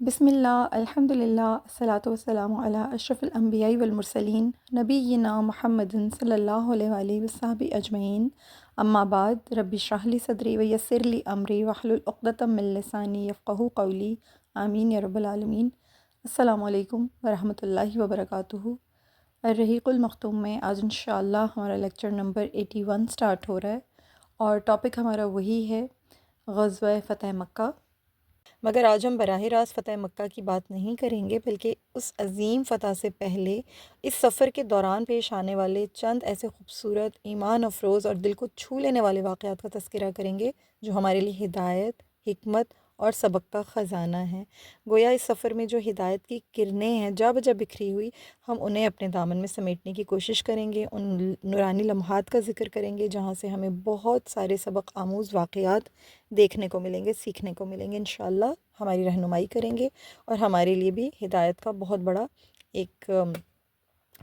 بسم اللہ الحمد للہ الصلاۃ والسلام علی اشرف الانبیاء والمرسلین نبینا محمد صلی اللہ علیہ وآلہ وصحبہ اجمعین اما بعد رب اشرح لی صدری ویسر لی امری واحلل عقدۃ من لسانی یفقہوا قولی آمین یا رب العالمین۔ السلام علیکم ورحمۃ اللہ وبرکاتہ۔ الرحیق المختوم میں آج انشاءاللہ ہمارا لیکچر نمبر 81 سٹارٹ ہو رہا ہے اور ٹاپک ہمارا وہی ہے غزوہ فتح مکہ۔ مگر آج ہم براہ راست فتح مکہ کی بات نہیں کریں گے، بلکہ اس عظیم فتح سے پہلے اس سفر کے دوران پیش آنے والے چند ایسے خوبصورت، ایمان افروز اور دل کو چھو لینے والے واقعات کا تذکرہ کریں گے جو ہمارے لیے ہدایت، حکمت اور سبق کا خزانہ ہیں۔ گویا اس سفر میں جو ہدایت کی کرنیں ہیں جا بجا بکھری ہوئی، ہم انہیں اپنے دامن میں سمیٹنے کی کوشش کریں گے، ان نورانی لمحات کا ذکر کریں گے جہاں سے ہمیں بہت سارے سبق آموز واقعات دیکھنے کو ملیں گے، سیکھنے کو ملیں گے، انشاءاللہ ہماری رہنمائی کریں گے اور ہمارے لیے بھی ہدایت کا بہت بڑا ایک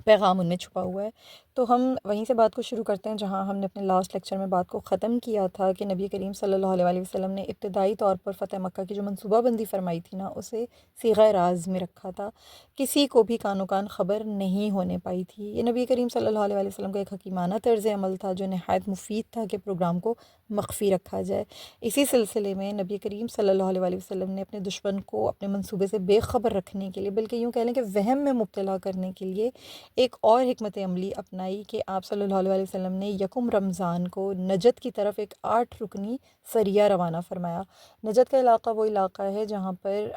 پیغام ان میں چھپا ہوا ہے۔ تو ہم وہیں سے بات کو شروع کرتے ہیں جہاں ہم نے اپنے لاسٹ لیکچر میں بات کو ختم کیا تھا کہ نبی کریم صلی اللہ علیہ وآلہ وسلم نے ابتدائی طور پر فتح مکہ کی جو منصوبہ بندی فرمائی تھی نا، اسے صیغہ راز میں رکھا تھا، کسی کو بھی کانو کان خبر نہیں ہونے پائی تھی۔ یہ نبی کریم صلی اللہ علیہ وآلہ وسلم کا ایک حکیمانہ طرز عمل تھا جو نہایت مفید تھا کہ پروگرام کو مخفی رکھا جائے۔ اسی سلسلے میں نبی کریم صلی اللہ علیہ وآلہ وسلم نے اپنے دشمن کو اپنے منصوبے سے بے خبر رکھنے کے لیے، بلکہ یوں کہہ لیں کہ وہم میں مبتلا کرنے کے لیے ایک اور حکمت عملی اپنائی کہ آپ صلی اللہ علیہ وسلم نے یکم رمضان کو نجد کی طرف ایک 8 رکنی سریہ روانہ فرمایا۔ نجد کا علاقہ وہ علاقہ ہے جہاں پر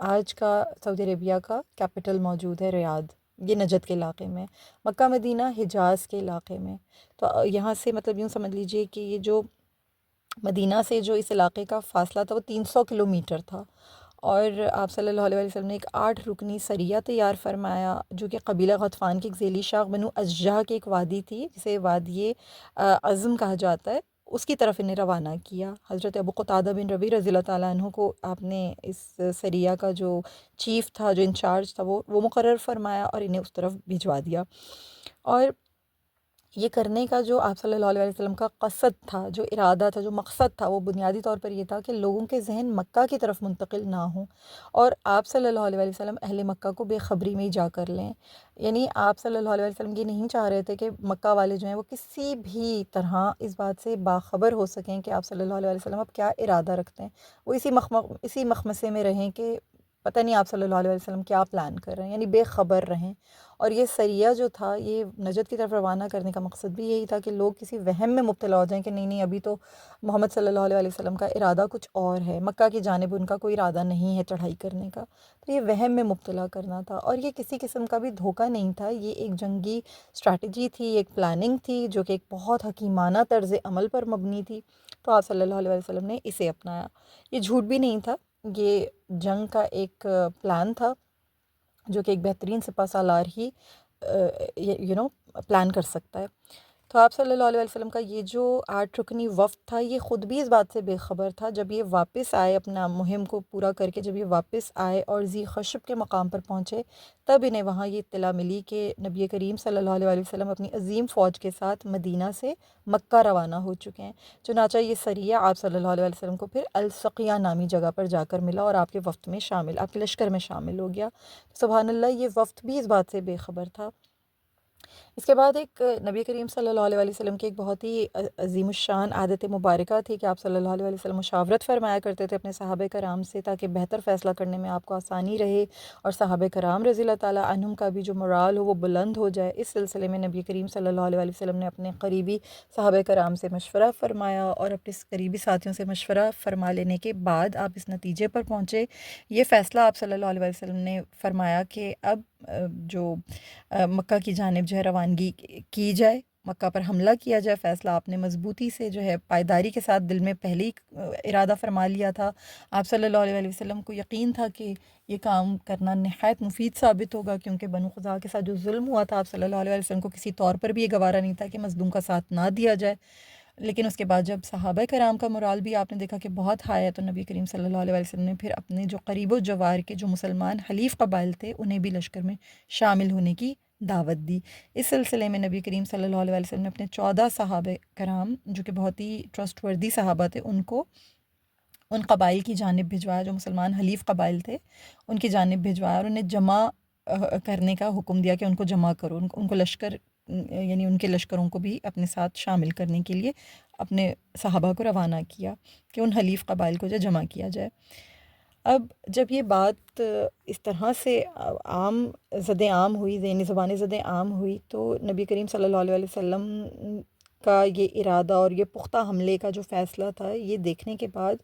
آج کا سعودی عربیہ کا کیپٹل موجود ہے، ریاض، یہ نجد کے علاقے میں، مکہ مدینہ حجاز کے علاقے میں۔ تو یہاں سے مطلب یوں سمجھ لیجئے کہ یہ جو مدینہ سے جو اس علاقے کا فاصلہ تھا وہ 300 کلومیٹر تھا، اور آپ صلی اللہ علیہ وسلم نے ایک 8 رکنی سریہ تیار فرمایا جو کہ قبیلہ غطفان کی ایک ذیلی شاخ بنو اشجع کی ایک وادی تھی جسے وادی عزم کہا جاتا ہے، اس کی طرف انہیں روانہ کیا۔ حضرت ابو قتادہ بن ربیع رضی اللہ تعالیٰ عنہ کو آپ نے اس سریہ کا جو چیف تھا، جو انچارج تھا، وہ مقرر فرمایا اور انہیں اس طرف بھجوا دیا۔ اور یہ کرنے کا جو آپ صلی اللہ علیہ وسلم کا قصد تھا، جو ارادہ تھا، جو مقصد تھا، وہ بنیادی طور پر یہ تھا کہ لوگوں کے ذہن مکہ کی طرف منتقل نہ ہوں اور آپ صلی اللہ علیہ وسلم اہل مکہ کو بے خبری میں ہی جا کر لیں۔ یعنی آپ صلی اللہ علیہ وسلم یہ نہیں چاہ رہے تھے کہ مکہ والے جو ہیں وہ کسی بھی طرح اس بات سے باخبر ہو سکیں کہ آپ صلی اللہ علیہ وسلم اب کیا ارادہ رکھتے ہیں، وہ اسی مخمصے میں رہیں کہ پتہ نہیں آپ صلی اللہ علیہ وسلم کیا پلان کر رہے ہیں، یعنی بے خبر رہیں۔ اور یہ سریہ جو تھا، یہ نجد کی طرف روانہ کرنے کا مقصد بھی یہی تھا کہ لوگ کسی وہم میں مبتلا ہو جائیں کہ نہیں ابھی تو محمد صلی اللہ علیہ وسلم کا ارادہ کچھ اور ہے، مکہ کی جانب ان کا کوئی ارادہ نہیں ہے چڑھائی کرنے کا۔ تو یہ وہم میں مبتلا کرنا تھا، اور یہ کسی قسم کا بھی دھوکہ نہیں تھا، یہ ایک جنگی اسٹریٹجی تھی، ایک پلاننگ تھی جو کہ ایک بہت حکیمانہ طرز عمل پر مبنی تھی۔ تو آپ صلی اللہ علیہ وسلم نے اسے اپنایا۔ یہ جھوٹ بھی نہیں تھا، یہ جنگ کا ایک پلان تھا جو کہ ایک بہترین سپہ سالار ہی پلان کر سکتا ہے۔ تو آپ صلی اللہ علیہ وسلم کا یہ جو 8 رکنی وفد تھا، یہ خود بھی اس بات سے بے خبر تھا۔ جب یہ واپس آئے اپنا مہم کو پورا کر کے، جب یہ واپس آئے اور ذی خشب کے مقام پر پہنچے، تب انہیں وہاں یہ اطلاع ملی کہ نبی کریم صلی اللہ علیہ وسلم اپنی عظیم فوج کے ساتھ مدینہ سے مکہ روانہ ہو چکے ہیں۔ چنانچہ یہ سریہ آپ صلی اللہ علیہ وسلم کو پھر السقیہ نامی جگہ پر جا کر ملا اور آپ کے وفد میں شامل، آپ کے لشکر میں شامل ہو گیا۔ سبحان اللہ، یہ وفد بھی اس بات سے بے خبر تھا۔ اس کے بعد ایک نبی کریم صلی اللہ علیہ وسلم کی ایک بہت ہی عظیم الشان عادت مبارکہ تھی کہ آپ صلی اللہ علیہ وسلم مشاورت فرمایا کرتے تھے اپنے صحابہ کرام سے تاکہ بہتر فیصلہ کرنے میں آپ کو آسانی رہے اور صحابہ کرام رضی اللہ تعالیٰ عنہم کا بھی جو مرال ہو وہ بلند ہو جائے۔ اس سلسلے میں نبی کریم صلی اللہ علیہ وسلم نے اپنے قریبی صحابہ کرام سے مشورہ فرمایا اور اپنے قریبی ساتھیوں سے مشورہ فرما لینے کے بعد آپ اس نتیجے پر پہنچے، یہ فیصلہ آپ صلی اللہ علیہ وسلم نے فرمایا کہ اب جو مکہ کی جانب جو ہے روانگی کی جائے، مکہ پر حملہ کیا جائے۔ فیصلہ آپ نے مضبوطی سے جو ہے پائیداری کے ساتھ دل میں پہلے ہی ارادہ فرما لیا تھا۔ آپ صلی اللہ علیہ وسلم کو یقین تھا کہ یہ کام کرنا نہایت مفید ثابت ہوگا، کیونکہ بنو خزاعہ کے ساتھ جو ظلم ہوا تھا، آپ صلی اللہ علیہ وسلم کو کسی طور پر بھی یہ گوارا نہیں تھا کہ مظلوم کا ساتھ نہ دیا جائے۔ لیکن اس کے بعد جب صحابہ کرام کا مرال بھی آپ نے دیکھا کہ بہت ہائی ہے، تو نبی کریم صلی اللہ علیہ وسلم نے پھر اپنے جو قریب و جوار کے جو مسلمان حلیف قبائل تھے انہیں بھی لشکر میں شامل ہونے کی دعوت دی۔ اس سلسلے میں نبی کریم صلی اللہ علیہ وسلم نے اپنے 14 صحابہ کرام جو کہ بہت ہی ٹرسٹ وردی صحابہ تھے، ان قبائل کی جانب بھجوایا جو مسلمان حلیف قبائل تھے، ان کی جانب بھجوایا اور انہیں جمع کرنے کا حکم دیا کہ ان کو جمع کرو، ان کو لشکر یعنی ان کے لشکروں کو بھی اپنے ساتھ شامل کرنے کے لیے اپنے صحابہ کو روانہ کیا کہ ان حلیف قبائل کو جو جمع کیا جائے۔ اب جب یہ بات اس طرح سے عام عام ہوئی، ذہنی زبانی عام ہوئی، تو نبی کریم صلی اللہ علیہ وسلم کا یہ ارادہ اور یہ پختہ حملے کا جو فیصلہ تھا، یہ دیکھنے کے بعد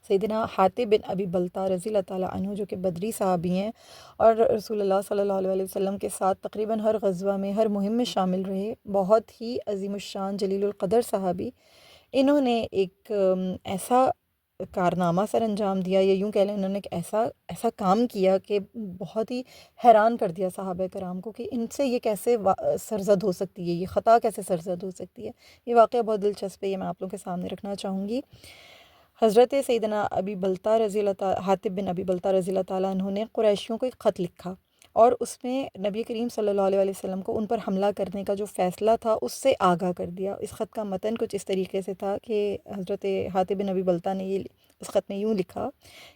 سیدنا حاطب بن ابی بلتہ رضی اللہ تعالیٰ عنہ جو کہ بدری صحابی ہیں اور رسول اللہ صلی اللہ علیہ وسلم کے ساتھ تقریباً ہر غزوہ میں، ہر مہم میں شامل رہے، بہت ہی عظیم الشان جلیل القدر صحابی، انہوں نے ایک ایسا کارنامہ سر انجام دیا، یا یوں کہہ لیں انہوں نے ایک ایسا کام کیا کہ بہت ہی حیران کر دیا صحابہ کرام کو کہ ان سے یہ کیسے سرزد ہو سکتی ہے، یہ خطا کیسے سرزد ہو سکتی ہے۔ یہ واقعہ بہت دلچسپ ہے، یہ میں آپ لوگوں کے سامنے رکھنا چاہوں گی۔ حضرت سیدنا ابی بلتہ رضی اللہ تعالیٰ حاطب بن ابی بلتہ رضی اللہ تعالیٰ عنہ نے قریشیوں کو ایک خط لکھا، اور اس میں نبی کریم صلی اللہ علیہ وسلم کو ان پر حملہ کرنے کا جو فیصلہ تھا اس سے آگاہ کر دیا۔ اس خط کا متن کچھ اس طریقے سے تھا کہ حضرت حاطب بن ابی بلتہ نے یہ اس خط میں یوں لکھا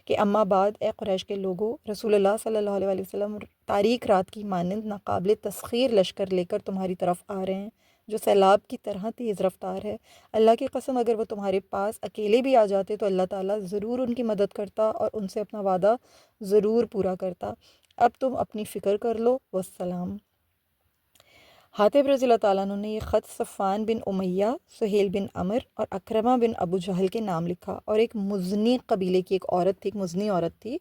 کہ اما بعد، اے قریش کے لوگوں، رسول اللہ صلی اللہ علیہ وسلم تاریک رات کی مانند ناقابل تسخیر لشکر لے کر تمہاری طرف آ رہے ہیں، جو سیلاب کی طرح تیز رفتار ہے۔ اللہ کی قسم اگر وہ تمہارے پاس اکیلے بھی آ جاتے تو اللہ تعالیٰ ضرور ان کی مدد کرتا اور ان سے اپنا وعدہ ضرور پورا کرتا۔ اب تم اپنی فکر کر لو، والسلام۔ حاطب رضی اللہ تعالیٰ عنہ نے یہ خط صفوان بن امیہ، سہیل بن عمر اور اکرمہ بن ابو جہل کے نام لکھا، اور ایک مزنی قبیلے کی ایک عورت تھی، ایک مزنی عورت تھی،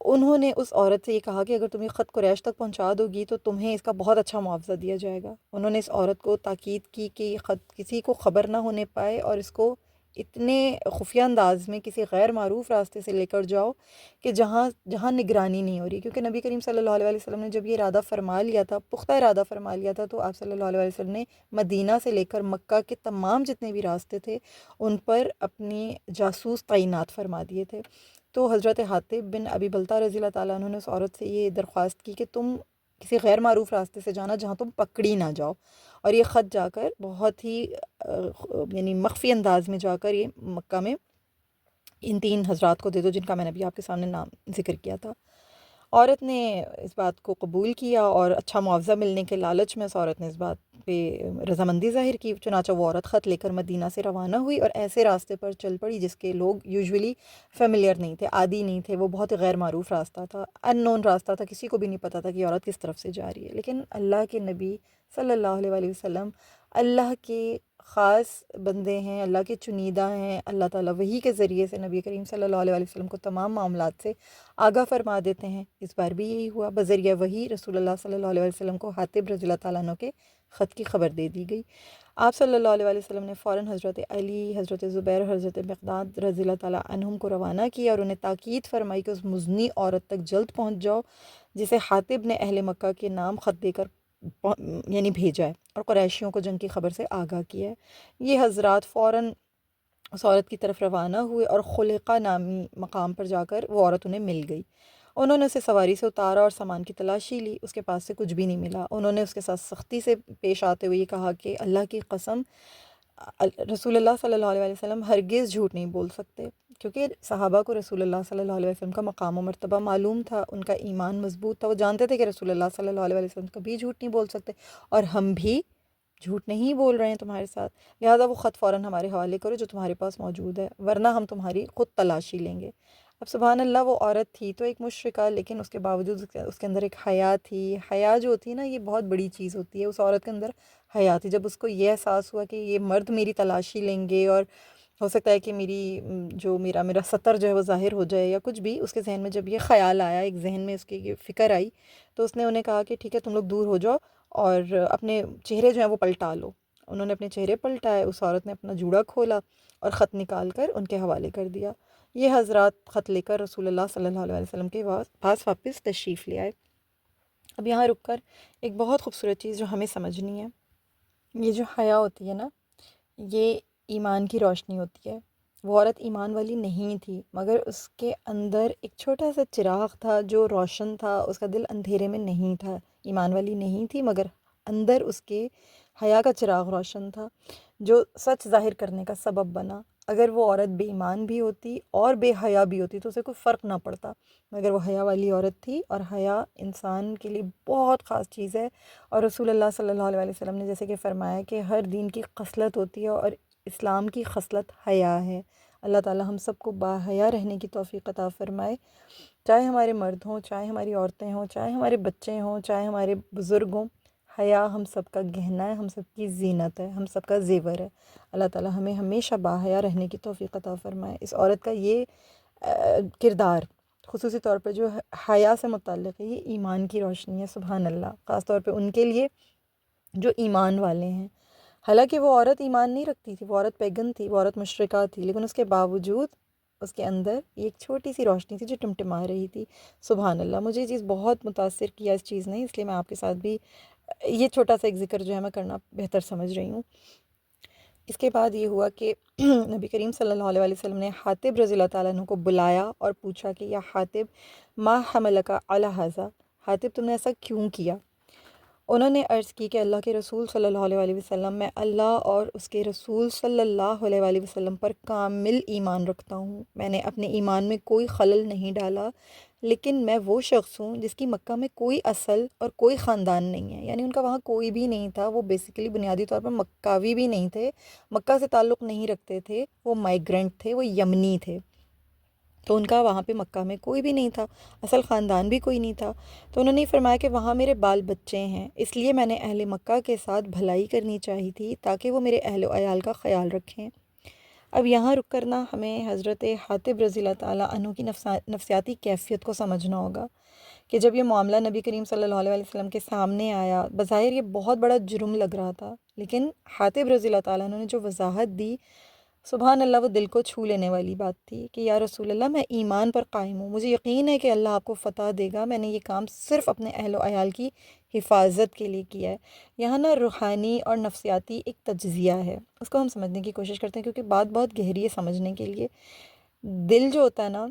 انہوں نے اس عورت سے یہ کہا کہ اگر تم یہ خط قریش تک پہنچا دو گی تو تمہیں اس کا بہت اچھا معاوضہ دیا جائے گا۔ انہوں نے اس عورت کو تاکید کی کہ یہ خط کسی کو خبر نہ ہونے پائے، اور اس کو اتنے خفیہ انداز میں کسی غیر معروف راستے سے لے کر جاؤ کہ جہاں نگرانی نہیں ہو رہی، کیونکہ نبی کریم صلی اللہ علیہ وسلم نے جب یہ ارادہ فرما لیا تھا، پختہ ارادہ فرما لیا تھا، تو آپ صلی اللہ علیہ وسلم نے مدینہ سے لے کر مکہ کے تمام جتنے بھی راستے تھے ان پر اپنے جاسوس تعینات فرما دیے تھے۔ تو حضرت حاطب بن ابی بلتہ رضی اللہ تعالیٰ عنہ نے اس عورت سے یہ درخواست کی کہ تم کسی غیر معروف راستے سے جانا جہاں تم پکڑی نہ جاؤ، اور یہ خط جا کر بہت ہی یعنی مخفی انداز میں جا کر یہ مکہ میں ان 3 حضرات کو دے دو جن کا میں نے ابھی آپ کے سامنے نام ذکر کیا تھا۔ عورت نے اس بات کو قبول کیا، اور اچھا معاوضہ ملنے کے لالچ میں اس عورت نے اس بات پہ رضامندی ظاہر کی، چنانچہ وہ عورت خط لے کر مدینہ سے روانہ ہوئی اور ایسے راستے پر چل پڑی جس کے لوگ یوزولی فیملیئر نہیں تھے، عادی نہیں تھے، وہ بہت غیر معروف راستہ تھا، ان نون راستہ تھا، کسی کو بھی نہیں پتہ تھا کہ یہ عورت کس طرف سے جا رہی ہے۔ لیکن اللہ کے نبی صلی اللہ علیہ وسلم اللہ کے خاص بندے ہیں، اللہ کے چنیدہ ہیں، اللہ تعالیٰ وحی کے ذریعے سے نبی کریم صلی اللہ علیہ وسلم کو تمام معاملات سے آگاہ فرما دیتے ہیں۔ اس بار بھی یہی ہوا، بذریعہ وحی رسول اللہ صلی اللہ علیہ وسلم کو حاطب رضی اللہ تعالیٰ عنہ کے خط کی خبر دے دی گئی۔ آپ صلی اللہ علیہ وسلم نے فوراً حضرت علی، حضرت زبیر، حضرت مقداد رضی اللہ تعالیٰ عنہم کو روانہ کیا اور انہیں تاکید فرمائی کہ اس مزنی عورت تک جلد پہنچ جاؤ جسے حاطب نے اہل مکہ کے نام خط دے کر یعنی بھیجا ہے اور قریشیوں کو جنگ کی خبر سے آگاہ کیا ہے۔ یہ حضرات فوراً اس عورت کی طرف روانہ ہوئے اور خلقہ نامی مقام پر جا کر وہ عورت انہیں مل گئی۔ انہوں نے اسے سواری سے اتارا اور سامان کی تلاشی لی، اس کے پاس سے کچھ بھی نہیں ملا۔ انہوں نے اس کے ساتھ سختی سے پیش آتے ہوئے یہ کہا کہ اللہ کی قسم، رسول اللہ صلی اللہ علیہ وسلم ہرگز جھوٹ نہیں بول سکتے، کیونکہ صحابہ کو رسول اللہ صلی اللہ علیہ وسلم کا مقام و مرتبہ معلوم تھا، ان کا ایمان مضبوط تھا، وہ جانتے تھے کہ رسول اللہ صلی اللہ علیہ وسلم کبھی جھوٹ نہیں بول سکتے، اور ہم بھی جھوٹ نہیں بول رہے ہیں تمہارے ساتھ، لہٰذا وہ خط فوراً ہمارے حوالے کرو جو تمہارے پاس موجود ہے، ورنہ ہم تمہاری خود تلاشی لیں گے۔ اب سبحان اللہ، وہ عورت تھی تو ایک مشرکہ، لیکن اس کے باوجود اس کے اندر ایک حیا تھی۔ حیا جو ہوتی ہے نا، یہ بہت بڑی چیز ہوتی ہے۔ اس عورت کے اندر حیا تھی۔ جب اس کو یہ احساس ہوا کہ یہ مرد میری تلاشی لیں گے اور ہو سکتا ہے کہ میرا سطر جو ہے وہ ظاہر ہو جائے یا کچھ بھی، اس کے ذہن میں جب یہ خیال آیا، ایک ذہن میں اس کی یہ فکر آئی، تو اس نے انہیں کہا کہ ٹھیک ہے، تم لوگ دور ہو جاؤ اور اپنے چہرے جو ہیں وہ پلٹا لو۔ انہوں نے اپنے چہرے پلٹائے، اس عورت نے اپنا جوڑا کھولا اور خط نکال کر ان کے حوالے کر دیا۔ یہ حضرات خط لے کر رسول اللہ صلی اللہ علیہ وسلم کے پاس واپس تشریف لے آئے۔ اب یہاں رک کر ایک بہت خوبصورت چیز جو ہمیں سمجھنی ہے، یہ جو حیا ہوتی ہے نا، یہ ایمان کی روشنی ہوتی ہے۔ وہ عورت ایمان والی نہیں تھی، مگر اس کے اندر ایک چھوٹا سا چراغ تھا جو روشن تھا، اس کا دل اندھیرے میں نہیں تھا۔ ایمان والی نہیں تھی، مگر اندر اس کے حیا کا چراغ روشن تھا جو سچ ظاہر کرنے کا سبب بنا۔ اگر وہ عورت بے ایمان بھی ہوتی اور بے حیا بھی ہوتی تو اسے کوئی فرق نہ پڑتا، مگر وہ حیا والی عورت تھی، اور حیا انسان کے لیے بہت خاص چیز ہے۔ اور رسول اللہ صلی اللہ علیہ وسلم نے جیسے کہ فرمایا کہ ہر دین کی خصلت ہوتی ہے، اور اسلام کی خصلت حیا ہے۔ اللہ تعالی ہم سب کو باحیا رہنے کی توفیق عطا فرمائے، چاہے ہمارے مرد ہوں، چاہے ہماری عورتیں ہوں، چاہے ہمارے بچے ہوں، چاہے ہمارے بزرگ ہوں۔ حیا ہم سب کا گہنا ہے، ہم سب کی زینت ہے، ہم سب کا زیور ہے۔ اللہ تعالی ہمیں ہمیشہ باحیا رہنے کی توفیق عطا فرمائے۔ اس عورت کا یہ کردار خصوصی طور پہ جو حیا سے متعلق ہے، یہ ایمان کی روشنی ہے، سبحان اللہ، خاص طور پہ ان کے لیے جو ایمان والے ہیں۔ حالانکہ وہ عورت ایمان نہیں رکھتی تھی، وہ عورت پیگن تھی، وہ عورت مشرکہ تھی، لیکن اس کے باوجود اس کے اندر ایک چھوٹی سی روشنی تھی جو ٹمٹما رہی تھی، سبحان اللہ۔ مجھے یہ چیز بہت متاثر کیا اس چیز نے، اس لیے میں آپ کے ساتھ بھی یہ چھوٹا سا ایک ذکر جو ہے میں کرنا بہتر سمجھ رہی ہوں۔ اس کے بعد یہ ہوا کہ نبی کریم صلی اللہ علیہ وسلم نے حاطب رضی اللہ تعالیٰ عنہ کو بلایا اور پوچھا کہ یا حاطب ما حملک علی ھذا، حاطب تم نے ایسا کیوں کیا؟ انہوں نے عرض کی کہ اللہ کے رسول صلی اللہ علیہ وسلم، میں اللہ اور اس کے رسول صلی اللہ علیہ وسلم پر کامل ایمان رکھتا ہوں، میں نے اپنے ایمان میں کوئی خلل نہیں ڈالا، لیکن میں وہ شخص ہوں جس کی مکہ میں کوئی اصل اور کوئی خاندان نہیں ہے، یعنی ان کا وہاں کوئی بھی نہیں تھا، وہ بیسیکلی بنیادی طور پر مکاوی بھی نہیں تھے، مکہ سے تعلق نہیں رکھتے تھے، وہ مائیگرنٹ تھے، وہ یمنی تھے، تو ان کا وہاں پہ مکہ میں کوئی بھی نہیں تھا، اصل خاندان بھی کوئی نہیں تھا۔ تو انہوں نے فرمایا کہ وہاں میرے بال بچے ہیں، اس لیے میں نے اہل مکہ کے ساتھ بھلائی کرنی چاہی تھی تاکہ وہ میرے اہل و عیال کا خیال رکھیں۔ اب یہاں رک کرنا ہمیں حضرت حاطب رضی اللہ تعالیٰ عنہ کی نفسیاتی کیفیت کو سمجھنا ہوگا کہ جب یہ معاملہ نبی کریم صلی اللہ علیہ وسلم کے سامنے آیا، بظاہر یہ بہت بڑا جرم لگ رہا تھا، لیکن حاطب رضی اللہ تعالیٰ عنہ نے جو وضاحت دی، سبحان اللہ، وہ دل کو چھو لینے والی بات تھی کہ یا رسول اللہ، میں ایمان پر قائم ہوں، مجھے یقین ہے کہ اللہ آپ کو فتح دے گا، میں نے یہ کام صرف اپنے اہل و عیال کی حفاظت کے لیے کیا ہے۔ یہاں نا روحانی اور نفسیاتی ایک تجزیہ ہے، اس کو ہم سمجھنے کی کوشش کرتے ہیں کیونکہ بات بہت گہری ہے سمجھنے کے لیے۔ دل جو ہوتا ہے نا،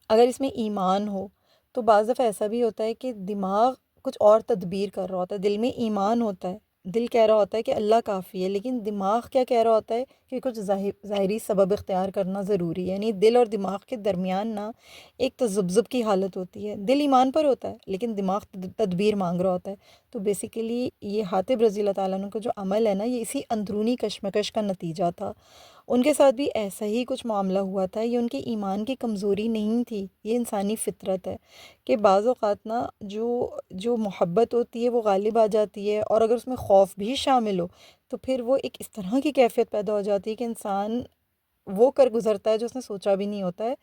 اگر اس میں ایمان ہو تو بعض دفعہ ایسا بھی ہوتا ہے کہ دماغ کچھ اور تدبیر کر رہا ہوتا ہے، دل میں ایمان ہوتا ہے، دل کہہ رہا ہوتا ہے کہ اللہ کافی ہے، لیکن دماغ کیا کہہ رہا ہوتا ہے کہ کچھ ظاہری سبب اختیار کرنا ضروری ہے، یعنی دل اور دماغ کے درمیان نا ایک تذبذب کی حالت ہوتی ہے، دل ایمان پر ہوتا ہے لیکن دماغ تدبیر مانگ رہا ہوتا ہے۔ تو بیسیکلی یہ حاطب رضی اللہ تعالیٰ عنہ کا جو عمل ہے نا، یہ اسی اندرونی کشمکش کا نتیجہ تھا۔ ان کے ساتھ بھی ایسا ہی کچھ معاملہ ہوا تھا، یہ ان کے ایمان کی کمزوری نہیں تھی، یہ انسانی فطرت ہے کہ بعض اوقات نا جو محبت ہوتی ہے وہ غالب آ جاتی ہے، اور اگر اس میں خوف بھی شامل ہو تو پھر وہ ایک اس طرح کی کیفیت پیدا ہو جاتی ہے کہ انسان وہ کر گزرتا ہے جو اس نے سوچا بھی نہیں ہوتا ہے۔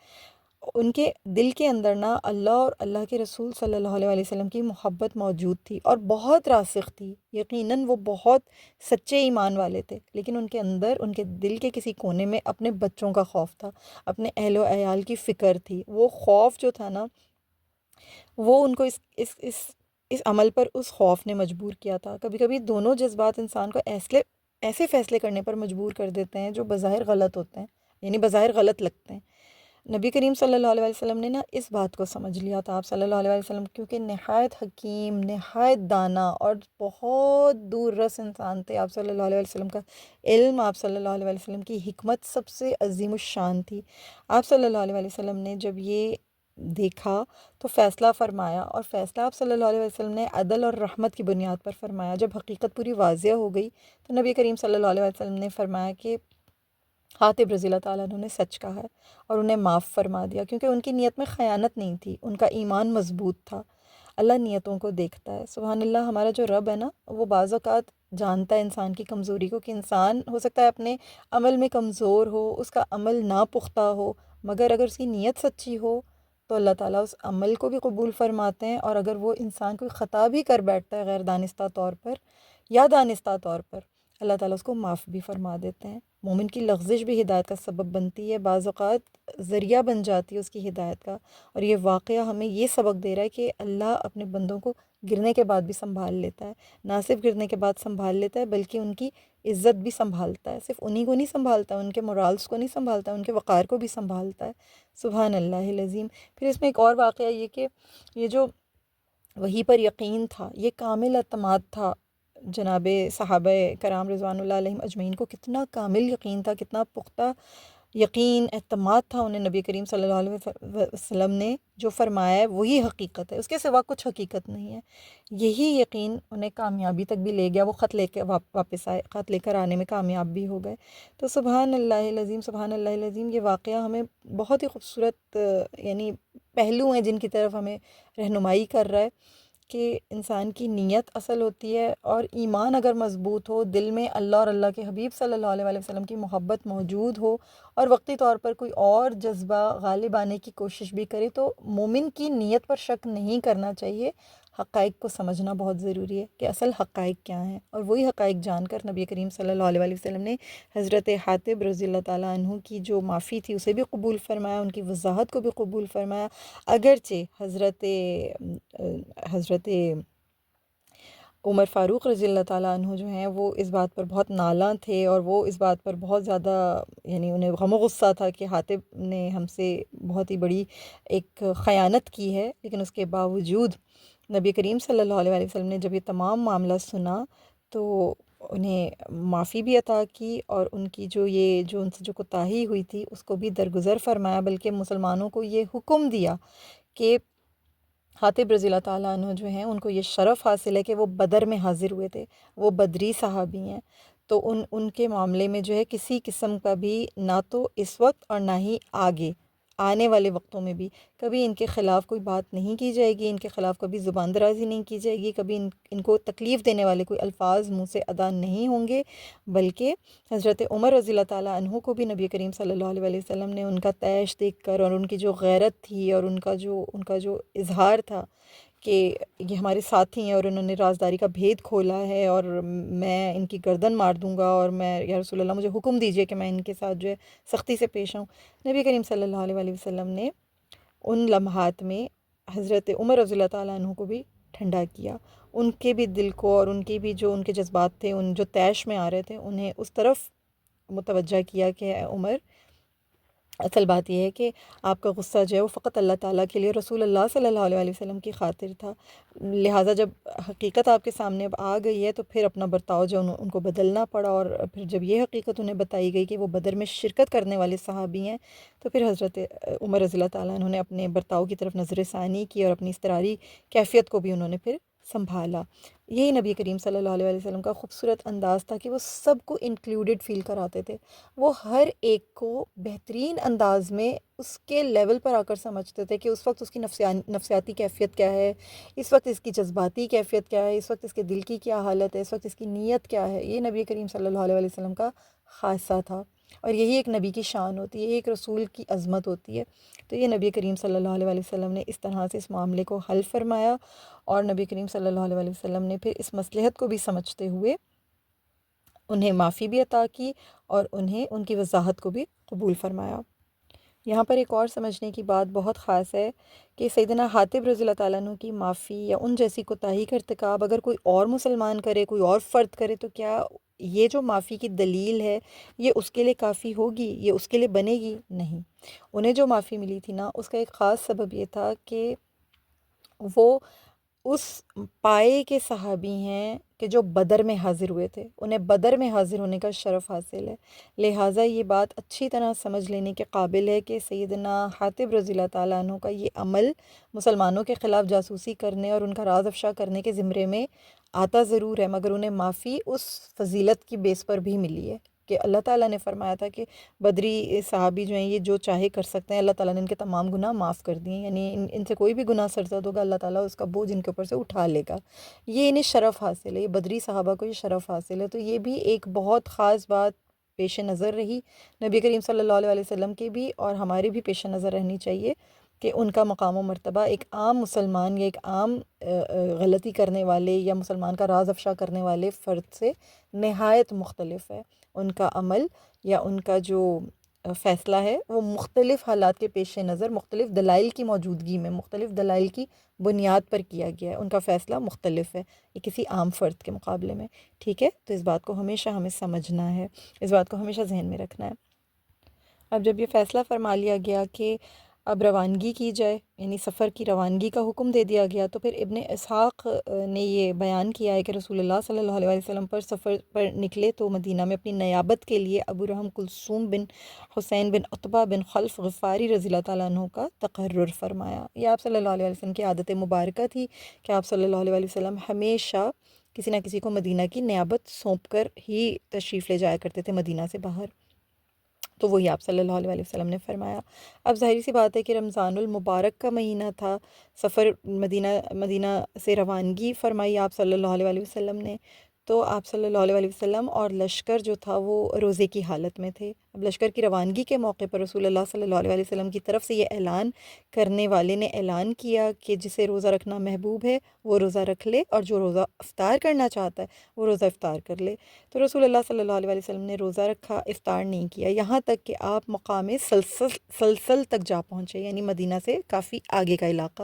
ان کے دل کے اندر نا اللہ اور اللہ کے رسول صلی اللہ علیہ وسلم کی محبت موجود تھی اور بہت راسخ تھی، یقیناً وہ بہت سچے ایمان والے تھے، لیکن ان کے اندر، ان کے دل کے کسی کونے میں اپنے بچوں کا خوف تھا، اپنے اہل و عیال کی فکر تھی۔ وہ خوف جو تھا نا، وہ ان کو اس عمل پر اس خوف نے مجبور کیا تھا۔ کبھی کبھی دونوں جذبات انسان کو ایسے فیصلے کرنے پر مجبور کر دیتے ہیں جو بظاہر غلط ہوتے ہیں، یعنی بظاہر غلط لگتے ہیں۔ نبی کریم صلی اللہ علیہ وسلم نے نا اس بات کو سمجھ لیا تھا، آپ صلی اللہ علیہ وسلم کیونکہ نہایت حکیم، نہایت دانا اور بہت دور رس انسان تھے، آپ صلی اللہ علیہ وسلم کا علم، آپ صلی اللہ علیہ وسلم کی حکمت سب سے عظیم الشان تھی۔ آپ صلی اللہ علیہ وسلم نے جب یہ دیکھا تو فیصلہ فرمایا، اور فیصلہ آپ صلی اللہ علیہ وسلم نے عدل اور رحمت کی بنیاد پر فرمایا۔ جب حقیقت پوری واضح ہو گئی تو نبی کریم صلی اللہ علیہ وسلم نے فرمایا کہ حاطب رضی اللہ تعالیٰ عنہ نے سچ کہا ہے، اور انہیں معاف فرما دیا، کیونکہ ان کی نیت میں خیانت نہیں تھی، ان کا ایمان مضبوط تھا۔ اللہ نیتوں کو دیکھتا ہے، سبحان اللہ۔ ہمارا جو رب ہے نا، وہ بعض اوقات جانتا ہے انسان کی کمزوری کو، کہ انسان ہو سکتا ہے اپنے عمل میں کمزور ہو، اس کا عمل ناپختہ ہو، مگر اگر اس کی نیت سچی ہو تو اللہ تعالیٰ اس عمل کو بھی قبول فرماتے ہیں، اور اگر وہ انسان کوئی خطا بھی کر بیٹھتا ہے غیر دانستہ طور پر یا دانستہ طور پر، اللہ تعالیٰ اس کو معاف بھی فرما دیتے ہیں۔ مومن کی لغزش بھی ہدایت کا سبب بنتی ہے، بعض اوقات ذریعہ بن جاتی ہے اس کی ہدایت کا، اور یہ واقعہ ہمیں یہ سبق دے رہا ہے کہ اللہ اپنے بندوں کو گرنے کے بعد بھی سنبھال لیتا ہے، نہ صرف گرنے کے بعد سنبھال لیتا ہے بلکہ ان کی عزت بھی سنبھالتا ہے، صرف انہی کو نہیں سنبھالتا، ان کے مورالز کو نہیں سنبھالتا، ان کے وقار کو بھی سنبھالتا ہے، سبحان اللہ العظیم۔ پھر اس میں ایک اور واقعہ یہ کہ یہ جو وہی پر یقین تھا، یہ کامل اعتماد تھا جناب صحابہ کرام رضوان اللہ علیہم اجمعین کو کتنا کامل یقین تھا، کتنا پختہ یقین اعتماد تھا انہیں نبی کریم صلی اللہ علیہ وسلم نے جو فرمایا ہے وہی حقیقت ہے، اس کے سوا کچھ حقیقت نہیں ہے۔ یہی یقین انہیں کامیابی تک بھی لے گیا، وہ خط لے کے واپس آئے، خط لے کر آنے میں کامیاب بھی ہو گئے۔ تو سبحان اللہ العظیم، سبحان اللہ العظیم، یہ واقعہ ہمیں بہت ہی خوبصورت یعنی پہلو ہیں جن کی طرف ہمیں رہنمائی کر رہا ہے کہ انسان کی نیت اصل ہوتی ہے، اور ایمان اگر مضبوط ہو، دل میں اللہ اور اللہ کے حبیب صلی اللہ علیہ وآلہ وسلم کی محبت موجود ہو، اور وقتی طور پر کوئی اور جذبہ غالب آنے کی کوشش بھی کرے، تو مومن کی نیت پر شک نہیں کرنا چاہیے۔ حقائق کو سمجھنا بہت ضروری ہے کہ اصل حقائق کیا ہیں، اور وہی حقائق جان کر نبی کریم صلی اللہ علیہ وآلہ وسلم نے حضرت حاتب رضی اللہ تعالیٰ عنہ کی جو معافی تھی اسے بھی قبول فرمایا، ان کی وضاحت کو بھی قبول فرمایا، اگرچہ حضرت عمر فاروق رضی اللہ تعالیٰ عنہ جو ہیں وہ اس بات پر بہت نالاں تھے، اور وہ اس بات پر بہت زیادہ یعنی انہیں غم و غصہ تھا کہ حاتب نے ہم سے بہت ہی بڑی ایک خیانت کی ہے، لیکن اس کے باوجود نبی کریم صلی اللہ علیہ وآلہ وسلم نے جب یہ تمام معاملہ سنا تو انہیں معافی بھی عطا کی، اور ان کی جو ان سے جو کوتاہی ہوئی تھی اس کو بھی درگزر فرمایا، بلکہ مسلمانوں کو یہ حکم دیا کہ حاتب رضی اللہ تعالیٰ عنہ جو ہیں ان کو یہ شرف حاصل ہے کہ وہ بدر میں حاضر ہوئے تھے، وہ بدری صحابی ہیں، تو ان کے معاملے میں جو ہے کسی قسم کا بھی نہ تو اس وقت اور نہ ہی آگے آنے والے وقتوں میں بھی کبھی ان کے خلاف کوئی بات نہیں کی جائے گی، ان کے خلاف کبھی زبان درازی نہیں کی جائے گی، کبھی ان کو تکلیف دینے والے کوئی الفاظ منہ سے ادا نہیں ہوں گے، بلکہ حضرت عمر رضی اللہ تعالیٰ عنہ کو بھی نبی کریم صلی اللہ علیہ وآلہ وسلم نے ان کا طیش دیکھ کر، اور ان کی جو غیرت تھی، اور ان کا جو اظہار تھا کہ یہ ہمارے ساتھی ہیں اور انہوں نے رازداری کا بھید کھولا ہے، اور میں ان کی گردن مار دوں گا، اور میں یا رسول اللہ مجھے حکم دیجئے کہ میں ان کے ساتھ جو ہے سختی سے پیش آؤں۔ نبی کریم صلی اللہ علیہ وآلہ وسلم نے ان لمحات میں حضرت عمر رضی اللہ تعالیٰ عنہ کو بھی ٹھنڈا کیا، ان کے بھی دل کو، اور ان کی بھی جو ان کے جذبات تھے، ان جو طیش میں آ رہے تھے، انہیں اس طرف متوجہ کیا کہ اے عمر، اصل بات یہ ہے کہ آپ کا غصہ جو ہے وہ فقط اللہ تعالیٰ کے لیے، رسول اللہ صلی اللہ علیہ وآلہ وسلم کی خاطر تھا، لہٰذا جب حقیقت آپ کے سامنے اب آ گئی ہے تو پھر اپنا برتاؤ جو ان کو بدلنا پڑا، اور پھر جب یہ حقیقت انہیں بتائی گئی کہ وہ بدر میں شرکت کرنے والے صحابی ہیں، تو پھر حضرت عمر رضی اللہ تعالیٰ عنہ نے اپنے برتاؤ کی طرف نظر ثانی کی، اور اپنی اضطراری کیفیت کو بھی انہوں نے پھر سنبھالا۔ یہی نبی کریم صلی اللہ علیہ وآلہ وسلم کا خوبصورت انداز تھا کہ وہ سب کو انکلوڈڈ فیل کراتے تھے، وہ ہر ایک کو بہترین انداز میں اس کے لیول پر آ کر سمجھتے تھے کہ اس وقت اس کی نفسیاتی کیفیت کیا ہے، اس وقت اس کی جذباتی کیفیت کیا ہے، اس وقت اس کے دل کی کیا حالت ہے، اس وقت اس کی نیت کیا ہے۔ یہ نبی کریم صلی اللہ علیہ وآلہ وسلم کا خاصہ تھا، اور یہی ایک نبی کی شان ہوتی ہے، یہی ایک رسول کی عظمت ہوتی ہے۔ تو یہ نبی کریم صلی اللہ علیہ وآلہ وسلم نے اس طرح سے اس معاملے کو حل فرمایا، اور نبی کریم صلی اللہ علیہ وآلہ وسلم نے پھر اس مصلحت کو بھی سمجھتے ہوئے انہیں معافی بھی عطا کی، اور انہیں ان کی وضاحت کو بھی قبول فرمایا۔ یہاں پر ایک اور سمجھنے کی بات بہت خاص ہے کہ سیدنا حاتب رضی اللہ تعالیٰ عنہ کی معافی یا ان جیسی کوتاہی کا ارتکاب اگر کوئی اور مسلمان کرے، کوئی اور فرد کرے، تو کیا یہ جو معافی کی دلیل ہے یہ اس کے لیے کافی ہوگی، یہ اس کے لیے بنے گی؟ نہیں۔ انہیں جو معافی ملی تھی نا، اس کا ایک خاص سبب یہ تھا کہ وہ اس پائے کے صحابی ہیں کہ جو بدر میں حاضر ہوئے تھے، انہیں بدر میں حاضر ہونے کا شرف حاصل ہے، لہٰذا یہ بات اچھی طرح سمجھ لینے کے قابل ہے کہ سیدنا حاتب رضی اللہ تعالیٰ عنہ کا یہ عمل مسلمانوں کے خلاف جاسوسی کرنے اور ان کا راز افشا کرنے کے زمرے میں آتا ضرور ہے، مگر انہیں معافی اس فضیلت کی بیس پر بھی ملی ہے کہ اللہ تعالیٰ نے فرمایا تھا کہ بدری صحابی جو ہیں یہ جو چاہے کر سکتے ہیں، اللہ تعالیٰ نے ان کے تمام گناہ معاف کر دیے، یعنی ان سے کوئی بھی گناہ سرزد ہوگا اللہ تعالیٰ اس کا بوجھ ان کے اوپر سے اٹھا لے گا۔ یہ انہیں شرف حاصل ہے، یہ بدری صحابہ کو یہ شرف حاصل ہے، تو یہ بھی ایک بہت خاص بات پیش نظر رہی نبی کریم صلی اللہ علیہ وسلم کی بھی، اور ہماری بھی پیش نظر رہنی چاہیے کہ ان کا مقام و مرتبہ ایک عام مسلمان یا ایک عام غلطی کرنے والے یا مسلمان کا راز افشا کرنے والے فرد سے نہایت مختلف ہے۔ ان کا عمل یا ان کا جو فیصلہ ہے وہ مختلف حالات کے پیش نظر، مختلف دلائل کی موجودگی میں، مختلف دلائل کی بنیاد پر کیا گیا ہے، ان کا فیصلہ مختلف ہے یہ کسی عام فرد کے مقابلے میں، ٹھیک ہے؟ تو اس بات کو ہمیشہ ہمیں سمجھنا ہے، اس بات کو ہمیشہ ذہن میں رکھنا ہے۔ اب جب یہ فیصلہ فرما لیا گیا کہ اب روانگی کی جائے، یعنی سفر کی روانگی کا حکم دے دیا گیا۔ تو پھر ابن اسحاق نے یہ بیان کیا ہے کہ رسول اللہ صلی اللہ علیہ وسلم پر سفر پر نکلے تو مدینہ میں اپنی نیابت کے لیے ابو رحم کلثوم بن حسین بن عتبہ بن خلف غفاری رضی اللہ تعالیٰ عنہ کا تقرر فرمایا۔ یہ آپ صلی اللہ علیہ وسلم کی عادت مبارکہ تھی کہ آپ صلی اللہ علیہ وسلم ہمیشہ کسی نہ کسی کو مدینہ کی نیابت سونپ کر ہی تشریف لے جایا کرتے تھے مدینہ سے باہر، تو وہی آپ صلی اللہ علیہ وسلم نے فرمایا۔ اب ظاہر سی بات ہے کہ رمضان المبارک کا مہینہ تھا، سفر مدینہ سے روانگی فرمائی آپ صلی اللہ علیہ وسلم نے، تو آپ صلی اللہ علیہ وسلم اور لشکر جو تھا وہ روزے کی حالت میں تھے۔ اب لشکر کی روانگی کے موقع پر رسول اللہ صلی اللہ علیہ وسلم کی طرف سے یہ اعلان کرنے والے نے اعلان کیا کہ جسے روزہ رکھنا محبوب ہے وہ روزہ رکھ لے، اور جو روزہ افطار کرنا چاہتا ہے وہ روزہ افطار کر لے۔ تو رسول اللہ صلی اللہ علیہ وسلم نے روزہ رکھا، افطار نہیں کیا، یہاں تک کہ آپ مقام سلسل تک جا پہنچے، یعنی مدینہ سے کافی آگے کا علاقہ۔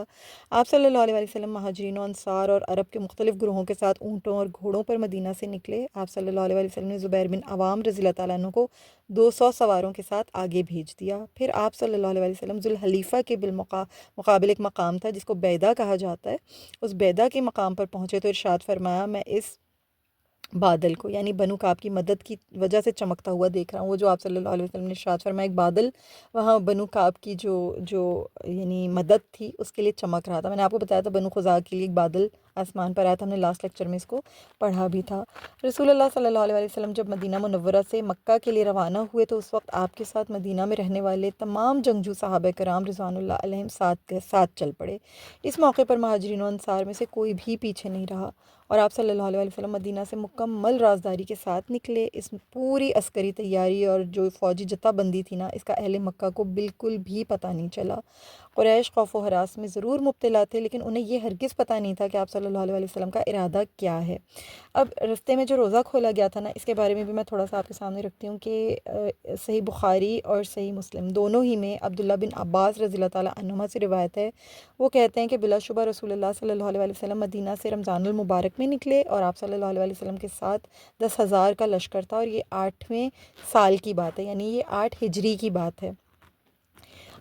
آپ صلی اللہ علیہ وسلم مہاجرین و انصار اور عرب کے مختلف گروہوں کے ساتھ اونٹوں اور گھوڑوں پر مدینہ سے نکلے۔ آپ صلی اللہ علیہ وسلم نے زبیر بن عوام رضی اللہ تعالیٰ عنہ کو 200 سواروں کے ساتھ آگے بھیج دیا۔ پھر آپ صلی اللہ علیہ وسلم ذوالحلیفہ کے مقابل ایک مقام تھا جس کو بیدہ کہا جاتا ہے، اس بیدہ کے مقام پر پہنچے تو ارشاد فرمایا، میں اس بادل کو، یعنی بنو کعب کی مدد کی وجہ سے چمکتا ہوا دیکھ رہا ہوں۔ وہ جو آپ صلی اللہ علیہ وسلم نے ارشاد فرمایا، ایک بادل وہاں بنو کعب کی جو یعنی مدد تھی اس کے لیے چمک رہا تھا۔ میں نے آپ کو بتایا تھا بنو خزاعہ کے لیے ایک بادل آسمان پر آیا تھا، ہم نے لاسٹ لیکچر میں اس کو پڑھا بھی تھا۔ رسول اللہ صلی اللہ علیہ وسلم جب مدینہ منورہ سے مکہ کے لیے روانہ ہوئے تو اس وقت آپ کے ساتھ مدینہ میں رہنے والے تمام جنگجو صحابہ کرام رضوان اللہ علیہم ساتھ چل پڑے۔ اس موقع پر مہاجرین و انصار میں سے کوئی بھی پیچھے نہیں رہا، اور آپ صلی اللہ علیہ وسلم مدینہ سے مکمل رازداری کے ساتھ نکلے۔ اس پوری عسکری تیاری اور جو فوجی جتہ بندی تھی نا، اس کا اہل مکہ کو بالکل بھی پتہ نہیں چلا۔ قریش خوف و ہراس میں ضرور مبتلا تھے، لیکن انہیں یہ ہرگز پتہ نہیں تھا کہ آپ صلی اللہ علیہ وسلم کا ارادہ کیا ہے۔ اب رستے میں جو روزہ کھولا گیا تھا نا، اس کے بارے میں بھی میں تھوڑا سا آپ کے سامنے رکھتی ہوں کہ صحیح بخاری اور صحیح مسلم دونوں ہی میں عبداللہ بن عباس رضی اللہ تعالیٰ عنہما سے روایت ہے، وہ کہتے ہیں کہ بلا شبہ رسول اللہ صلی اللہ علیہ وسلم مدینہ سے رمضان المبارک میں نکلے، اور آپ صلی اللہ علیہ وسلم کے ساتھ 10,000 کا لشکر تھا، اور یہ 8ویں سال کی بات ہے، یعنی یہ 8 ہجری کی بات ہے۔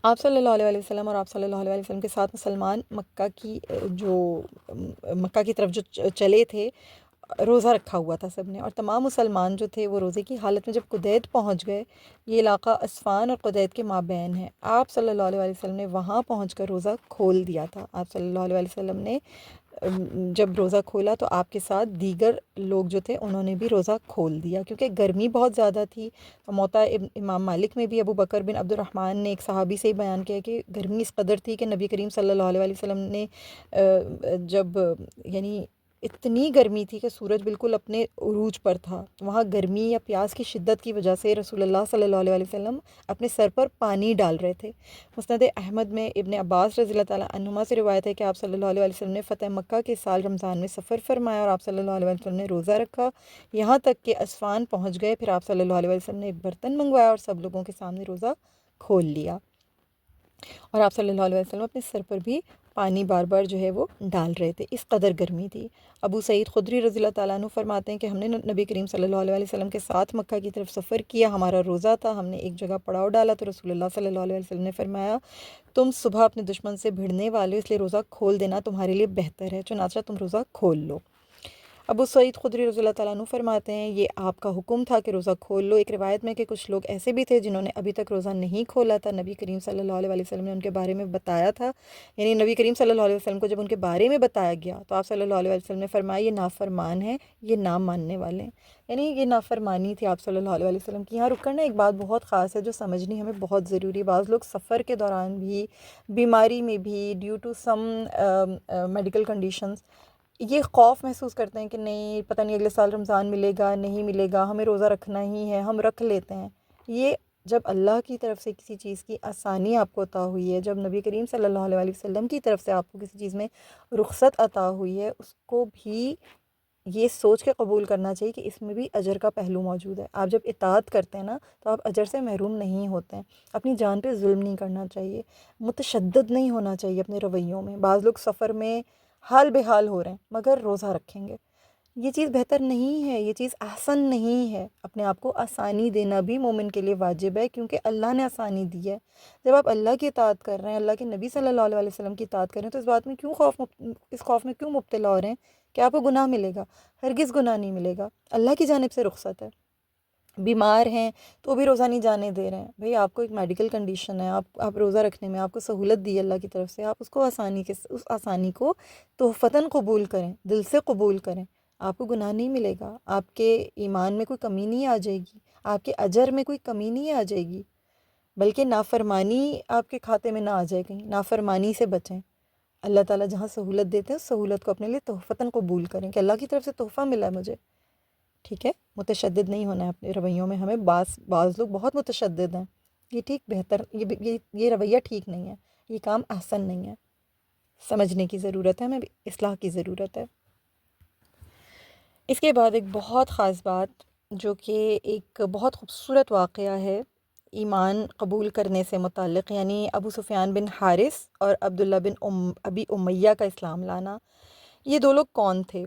آپ صلی اللہ علیہ وسلم اور آپ صلی اللہ علیہ وسلم کے ساتھ مسلمان مکہ کی طرف جو چلے تھے، روزہ رکھا ہوا تھا سب نے، اور تمام مسلمان جو تھے وہ روزے کی حالت میں جب قدید پہنچ گئے، یہ علاقہ اسفان اور قدید کے مابین ہے، آپ صلی اللہ علیہ وسلم نے وہاں پہنچ کر روزہ کھول دیا تھا۔ آپ صلی اللہ علیہ وسلم نے جب روزہ کھولا تو آپ کے ساتھ دیگر لوگ جو تھے انہوں نے بھی روزہ کھول دیا، کیونکہ گرمی بہت زیادہ تھی۔ موطا امام مالک میں بھی ابو بکر بن عبد الرحمن نے ایک صحابی سے ہی بیان کیا کہ گرمی اس قدر تھی کہ نبی کریم صلی اللہ علیہ وسلم نے جب یعنی اتنی گرمی تھی کہ سورج بالکل اپنے عروج پر تھا، وہاں گرمی یا پیاس کی شدت کی وجہ سے رسول اللہ صلی اللہ علیہ وسلم اپنے سر پر پانی ڈال رہے تھے۔ مسند احمد میں ابن عباس رضی اللہ تعالیٰ عنہما سے روایت ہے کہ آپ صلی اللہ علیہ وسلم نے فتح مکہ کے سال رمضان میں سفر فرمایا، اور آپ صلی اللہ علیہ وسلم نے روزہ رکھا یہاں تک کہ اسفان پہنچ گئے۔ پھر آپ صلی اللہ علیہ وسلم نے ایک برتن منگوایا اور سب لوگوں کے سامنے روزہ کھول لیا، اور آپ صلی اللہ علیہ وسلم اپنے سر پر بھی پانی بار بار جو ہے وہ ڈال رہے تھے، اس قدر گرمی تھی۔ ابو سعید خدری رضی اللہ تعالیٰ عنہ فرماتے ہیں کہ ہم نے نبی کریم صلی اللہ علیہ وسلم کے ساتھ مکہ کی طرف سفر کیا، ہمارا روزہ تھا، ہم نے ایک جگہ پڑاؤ ڈالا تو رسول اللہ صلی اللہ علیہ وسلم نے فرمایا، تم صبح اپنے دشمن سے بھڑنے والے ہو، اس لیے روزہ کھول دینا تمہارے لیے بہتر ہے، چنانچہ تم روزہ کھول لو۔ ابو سعید خدری رضی اللہ تعالیٰ عنہ فرماتے ہیں یہ آپ کا حکم تھا کہ روزہ کھول لو۔ ایک روایت میں کہ کچھ لوگ ایسے بھی تھے جنہوں نے ابھی تک روزہ نہیں کھولا تھا، نبی کریم صلی اللہ علیہ وسلم نے ان کے بارے میں بتایا تھا، یعنی نبی کریم صلی اللہ علیہ وسلم کو جب ان کے بارے میں بتایا گیا تو آپ صلی اللہ علیہ وسلم نے فرمایا یہ نافرمان ہیں، یہ نہ ماننے والے ہیں، یعنی یہ نافرمانی تھی آپ صلی اللہ علیہ وسلم کی۔ یہاں رک کر نا ایک بات بہت خاص ہے جو سمجھنی ہمیں بہت ضروری ہے۔ بعض لوگ سفر کے دوران بھی، بیماری میں بھی، due to some medical conditions, یہ خوف محسوس کرتے ہیں کہ نہیں پتہ نہیں اگلے سال رمضان ملے گا نہیں ملے گا، ہمیں روزہ رکھنا ہی ہے، ہم رکھ لیتے ہیں۔ یہ جب اللہ کی طرف سے کسی چیز کی آسانی آپ کو عطا ہوئی ہے، جب نبی کریم صلی اللہ علیہ وسلم کی طرف سے آپ کو کسی چیز میں رخصت عطا ہوئی ہے، اس کو بھی یہ سوچ کے قبول کرنا چاہیے کہ اس میں بھی اجر کا پہلو موجود ہے۔ آپ جب اطاعت کرتے ہیں نا تو آپ اجر سے محروم نہیں ہوتے ہیں۔ اپنی جان پہ ظلم نہیں کرنا چاہیے، متشدد نہیں ہونا چاہیے اپنے رویوں میں۔ بعض لوگ سفر میں حال بے حال ہو رہے ہیں مگر روزہ رکھیں گے، یہ چیز بہتر نہیں ہے، یہ چیز احسن نہیں ہے۔ اپنے آپ کو آسانی دینا بھی مومن کے لیے واجب ہے، کیونکہ اللہ نے آسانی دی ہے۔ جب آپ اللہ کی اطاعت کر رہے ہیں، اللہ کے نبی صلی اللہ علیہ وسلم کی اطاعت کر رہے ہیں، تو اس بات میں کیوں اس خوف میں کیوں مبتلا ہو رہے ہیں کہ آپ کو گناہ ملے گا؟ ہرگز گناہ نہیں ملے گا، اللہ کی جانب سے رخصت ہے۔ بیمار ہیں تو بھی روزہ نہیں جانے دے رہے ہیں، بھئی آپ کو ایک میڈیکل کنڈیشن ہے، آپ روزہ رکھنے میں آپ کو سہولت دی اللہ کی طرف سے، آپ اس کو اس آسانی کو تحفتاً قبول کریں، دل سے قبول کریں۔ آپ کو گناہ نہیں ملے گا، آپ کے ایمان میں کوئی کمی نہیں آ جائے گی، آپ کے اجر میں کوئی کمی نہیں آ جائے گی، بلکہ نافرمانی آپ کے کھاتے میں نہ آ جائے گی۔ نافرمانی سے بچیں۔ اللہ تعالیٰ جہاں سہولت دیتے ہیں اس سہولت کو اپنے لیے تحفتاً قبول کریں کہ اللہ کی طرف سے تحفہ ملا ہے مجھے، ٹھیک ہے؟ متشدد نہیں ہونا ہے اپنے رویوں میں۔ ہمیں بعض لوگ بہت متشدد ہیں، یہ ٹھیک بہتر یہ رویہ ٹھیک نہیں ہے، یہ کام احسن نہیں ہے۔ سمجھنے کی ضرورت ہے، ہمیں اصلاح کی ضرورت ہے۔ اس کے بعد ایک بہت خاص بات جو کہ ایک بہت خوبصورت واقعہ ہے ایمان قبول کرنے سے متعلق، یعنی ابو سفیان بن حارث اور عبداللہ بن ابی امیہ کا اسلام لانا۔ یہ دو لوگ کون تھے؟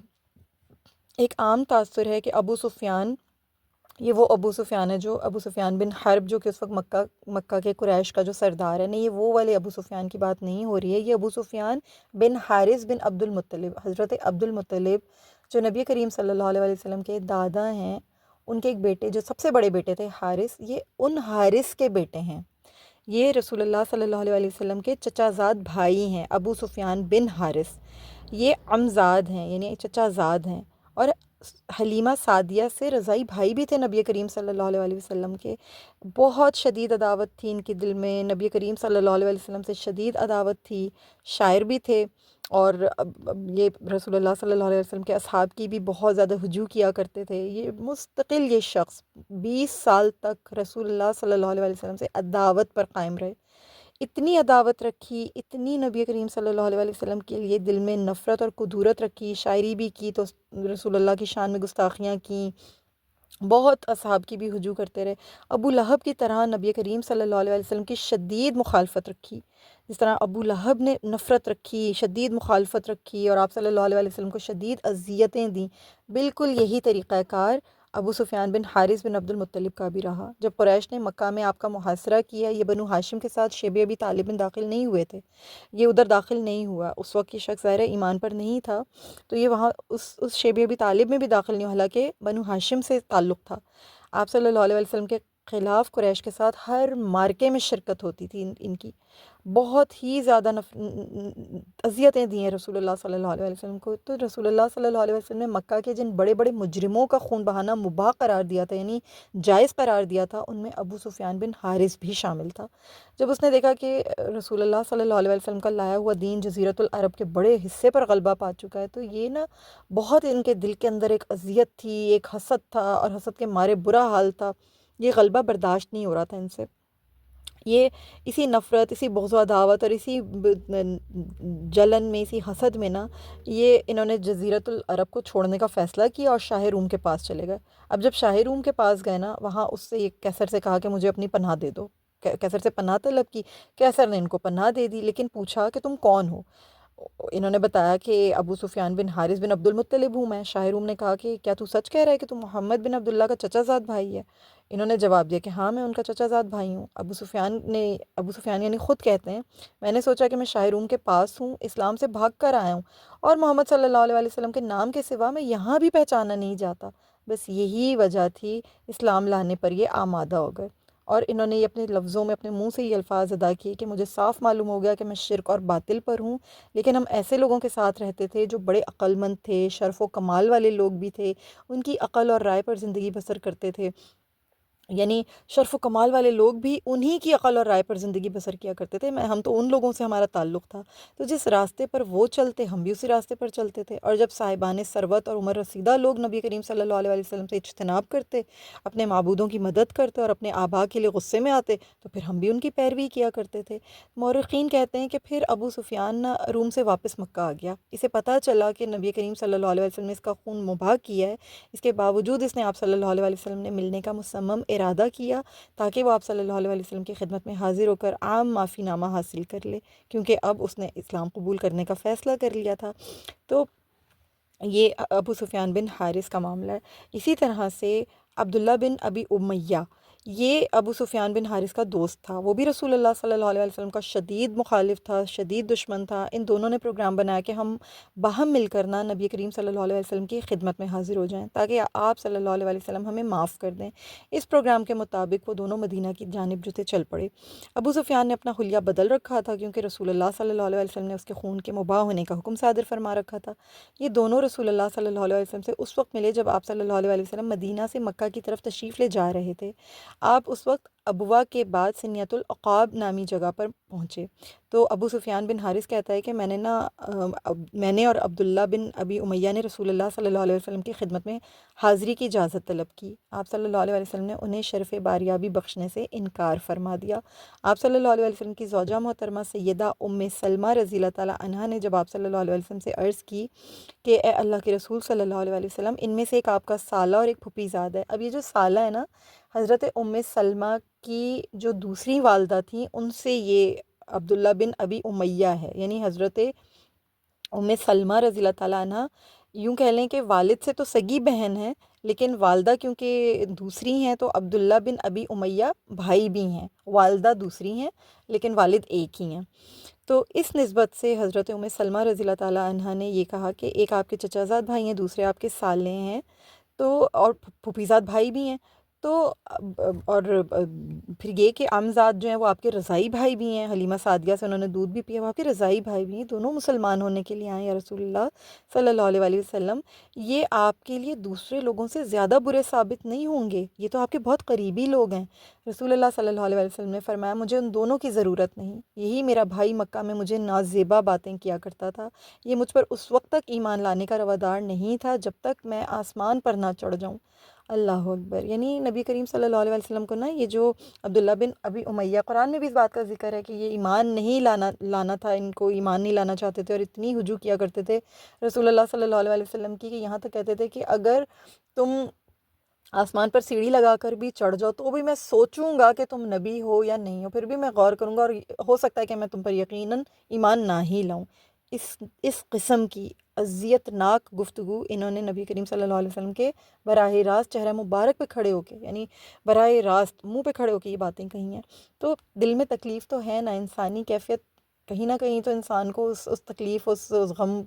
ایک عام تاثر ہے کہ ابو سفیان، یہ وہ ابو سفیان ہے جو ابو سفیان بن حرب جو کہ اس وقت مکہ کے قریش کا جو سردار ہے، نہیں یہ وہ والے ابو سفیان کی بات نہیں ہو رہی ہے، یہ ابو سفیان بن حارث بن عبد المطلب، حضرت عبد المطلب جو نبی کریم صلی اللہ علیہ وسلم کے دادا ہیں، ان کے ایک بیٹے جو سب سے بڑے بیٹے تھے حارث، یہ ان حارث کے بیٹے ہیں۔ یہ رسول اللہ صلی اللہ علیہ وسلم کے چچا زاد بھائی ہیں، ابو سفیان بن حارث۔ یہ عمزاد ہیں، یعنی چچا زاد ہیں، اور حلیمہ سعدیہ سے رضائی بھائی بھی تھے نبی کریم صلی اللہ علیہ وسلم کے۔ بہت شدید عداوت تھی ان کے دل میں، نبی کریم صلی اللہ علیہ وسلم سے شدید عداوت تھی، شاعر بھی تھے، اور یہ رسول اللہ صلی اللہ علیہ وسلم کے اصحاب کی بھی بہت زیادہ ہجوم کیا کرتے تھے۔ یہ مستقل یہ شخص 20 سال تک رسول اللہ صلی اللہ علیہ وسلم سے عداوت پر قائم رہے، اتنی عداوت رکھی، اتنی نبی کریم صلی اللہ علیہ وسلم کے لیے دل میں نفرت اور کدورت رکھی، شاعری بھی کی تو رسول اللہ کی شان میں گستاخیاں کیں، بہت اصحاب کی بھی ہجوم کرتے رہے۔ ابو لہب کی طرح نبی کریم صلی اللہ علیہ وسلم کی شدید مخالفت رکھی، جس طرح ابو لہب نے نفرت رکھی، شدید مخالفت رکھی اور آپ صلی اللہ علیہ وسلم کو شدید اذیتیں دیں، بالکل یہی طریقہ کار ابو سفیان بن حارث بن عبد المطلب کا بھی رہا۔ جب قریش نے مکہ میں آپ کا محاصرہ کیا، یہ بنو ہاشم کے ساتھ شیبہ ابی طالب میں داخل نہیں ہوئے تھے، یہ ادھر داخل نہیں ہوا، اس وقت یہ شخص ظاہر ایمان پر نہیں تھا، تو یہ وہاں اس شیبہ ابی طالب میں بھی داخل نہیں ہوا، حالانکہ بنو ہاشم سے تعلق تھا۔ آپ صلی اللہ علیہ وسلم کے خلاف قریش کے ساتھ ہر مارکے میں شرکت ہوتی تھی ان کی، بہت ہی زیادہ اذیتیں دی ہیں رسول اللہ صلی اللہ علیہ وسلم کو۔ تو رسول اللہ صلی اللہ علیہ وسلم نے مکہ کے جن بڑے بڑے مجرموں کا خون بہانا مباح قرار دیا تھا، یعنی جائز قرار دیا تھا، ان میں ابو سفیان بن حارث بھی شامل تھا۔ جب اس نے دیکھا کہ رسول اللہ صلی اللہ علیہ وسلم کا لایا ہوا دین جزیرۃ العرب کے بڑے حصے پر غلبہ پا چکا ہے، تو یہ نا بہت ان کے دل کے اندر ایک اذیت تھی، ایک حسد تھا، اور حسد کے مارے برا حال تھا، یہ غلبہ برداشت نہیں ہو رہا تھا ان سے۔ یہ اسی نفرت، اسی بغض و عداوت اور اسی جلن میں، اسی حسد میں نا یہ انہوں نے جزیرۃ العرب کو چھوڑنے کا فیصلہ کیا اور شاہ روم کے پاس چلے گئے۔ اب جب شاہ روم کے پاس گئے نا، وہاں اس سے کیسر سے کہا کہ مجھے اپنی پناہ دے دو، کیسر سے پناہ طلب کی، کیسر نے ان کو پناہ دے دی، لیکن پوچھا کہ تم کون ہو؟ انہوں نے بتایا کہ ابو سفیان بن حارث بن عبد المطلب ہوں میں۔ شاہ روم نے کہا کہ کیا تو سچ کہہ رہا ہے کہ تم محمد بن عبداللہ کا چچا زاد بھائی ہے؟ انہوں نے جواب دیا کہ ہاں میں ان کا چچا زاد بھائی ہوں۔ ابو سفیان یعنی خود کہتے ہیں میں نے سوچا کہ میں شاہ روم کے پاس ہوں، اسلام سے بھاگ کر آیا ہوں، اور محمد صلی اللہ علیہ وسلم کے نام کے سوا میں یہاں بھی پہچانا نہیں جاتا، بس یہی وجہ تھی، اسلام لانے پر یہ آمادہ ہو گئے۔ اور انہوں نے یہ اپنے لفظوں میں اپنے منہ سے یہ الفاظ ادا کیے کہ مجھے صاف معلوم ہو گیا کہ میں شرک اور باطل پر ہوں، لیکن ہم ایسے لوگوں کے ساتھ رہتے تھے جو بڑے عقل مند تھے، شرف و کمال والے لوگ بھی تھے، ان کی عقل اور رائے پر زندگی بسر کرتے تھے، یعنی شرف و کمال والے لوگ بھی انہی کی عقل اور رائے پر زندگی بسر کیا کرتے تھے، ہم تو ان لوگوں سے ہمارا تعلق تھا، تو جس راستے پر وہ چلتے ہم بھی اسی راستے پر چلتے تھے۔ اور جب صاحبان ثروت اور عمر رسیدہ لوگ نبی کریم صلی اللہ علیہ وسلم سے اجتناب کرتے، اپنے معبودوں کی مدد کرتے اور اپنے آبا کے لیے غصے میں آتے، تو پھر ہم بھی ان کی پیروی کیا کرتے تھے۔ مورخین کہتے ہیں کہ پھر ابو سفیان روم سے واپس مکہ آ گیا، اسے پتہ چلا کہ نبی کریم صلی اللہ علیہ وسلم نے اس کا خون مباح کیا ہے، اس کے باوجود اس نے آپ صلی اللہ علیہ وسلم نے ملنے کا مصمم ارادہ کیا تاکہ وہ آپ صلی اللہ علیہ وسلم کی خدمت میں حاضر ہو کر عام معافی نامہ حاصل کر لے، کیونکہ اب اس نے اسلام قبول کرنے کا فیصلہ کر لیا تھا۔ تو یہ ابو سفیان بن حارث کا معاملہ ہے۔ اسی طرح سے عبداللہ بن ابی امیہ، یہ ابو سفیان بن حارث کا دوست تھا، وہ بھی رسول اللہ صلی اللہ علیہ وسلم کا شدید مخالف تھا، شدید دشمن تھا۔ ان دونوں نے پروگرام بنایا کہ ہم باہم مل کر نا نبی کریم صلی اللہ علیہ وسلم کی خدمت میں حاضر ہو جائیں تاکہ آپ صلی اللہ علیہ وسلم ہمیں معاف کر دیں۔ اس پروگرام کے مطابق وہ دونوں مدینہ کی جانب جو تھے چل پڑے۔ ابو سفیان نے اپنا حلیہ بدل رکھا تھا کیونکہ رسول اللہ صلی اللہ علیہ وسلم نے اس کے خون کے مباح ہونے کا حکم صادر فرما رکھا تھا۔ یہ دونوں رسول اللہ صلی اللہ علیہ وسلم سے اس وقت ملے جب آپ صلی اللہ علیہ وسلم مدینہ سے مکہ کی طرف تشریف لے جا رہے تھے۔ آپ اس وقت ابوا کے بعد سنیت العقاب نامی جگہ پر پہنچے۔ تو ابو سفیان بن حارث کہتا ہے کہ میں نے اور عبداللہ بن ابی امیہ نے رسول اللہ صلی اللہ علیہ وسلم کی خدمت میں حاضری کی اجازت طلب کی۔ آپ صلی اللہ علیہ وسلم نے انہیں شرف باریابی بخشنے سے انکار فرما دیا۔ آپ صلی اللہ علیہ وسلم کی زوجہ محترمہ سیدہ ام سلمہ رضی اللہ تعالیٰ عنہا نے جب آپ صلی اللہ علیہ وسلم سے عرض کی کہ اے اللہ کے رسول صلی اللہ علیہ وسلم، ان میں سے ایک آپ کا سالہ اور ایک پھوپھی زاد ہے۔ اب یہ جو سالہ ہے نا، حضرت ام سلمہ کی جو دوسری والدہ تھیں ان سے یہ عبداللہ بن ابی امیہ ہے، یعنی حضرت ام سلمہ رضی اللہ تعالیٰ عنہ یوں کہہ لیں کہ والد سے تو سگی بہن ہے، لیکن والدہ کیونکہ دوسری ہیں تو عبداللہ بن ابی امیہ بھائی بھی ہیں، والدہ دوسری ہیں لیکن والد ایک ہی ہیں۔ تو اس نسبت سے حضرت ام سلمہ رضی اللہ تعالیٰ عنہ نے یہ کہا کہ ایک آپ کے چچا زاد بھائی ہیں، دوسرے آپ کے سالے ہیں، تو اور پھوپھی زاد بھائی بھی ہیں، تو اور پھر یہ کہ عمزاد جو ہیں وہ آپ کے رضائی بھائی بھی ہیں، حلیمہ سعدیہ سے انہوں نے دودھ بھی پیا، وہ آپ کے رضائی بھائی بھی ہیں، دونوں مسلمان ہونے کے لیے آئیں یا رسول اللہ صلی اللہ علیہ وسلم، یہ آپ کے لیے دوسرے لوگوں سے زیادہ برے ثابت نہیں ہوں گے، یہ تو آپ کے بہت قریبی لوگ ہیں۔ رسول اللہ صلی اللہ علیہ وسلم نے فرمایا مجھے ان دونوں کی ضرورت نہیں، یہی میرا بھائی مکہ میں مجھے نازیبا باتیں کیا کرتا تھا، یہ مجھ پر اس وقت تک ایمان لانے کا روادار نہیں تھا جب تک میں آسمان پر نہ چڑھ جاؤں۔ اللہ اکبر، یعنی نبی کریم صلی اللہ علیہ وسلم کو نا یہ جو عبداللہ بن ابی امیہ، قرآن میں بھی اس بات کا ذکر ہے کہ یہ ایمان نہیں لانا تھا، ان کو ایمان نہیں لانا چاہتے تھے اور اتنی ہجو کیا کرتے تھے رسول اللہ صلی اللہ علیہ وسلم کی کہ یہاں تک کہتے تھے کہ اگر تم آسمان پر سیڑھی لگا کر بھی چڑھ جاؤ تو بھی میں سوچوں گا کہ تم نبی ہو یا نہیں ہو، پھر بھی میں غور کروں گا اور ہو سکتا ہے کہ میں تم پر یقیناً ایمان نہ ہی لاؤں۔ اس قسم کی اذیت ناک گفتگو انہوں نے نبی کریم صلی اللہ علیہ وسلم کے براہ راست چہرہ مبارک پہ کھڑے ہو کے، یعنی براہ راست منہ پہ کھڑے ہو کے یہ باتیں کہی ہیں۔ تو دل میں تکلیف تو ہے نا، انسانی کیفیت کہیں نہ کہیں تو انسان کو اس تکلیف، اس غم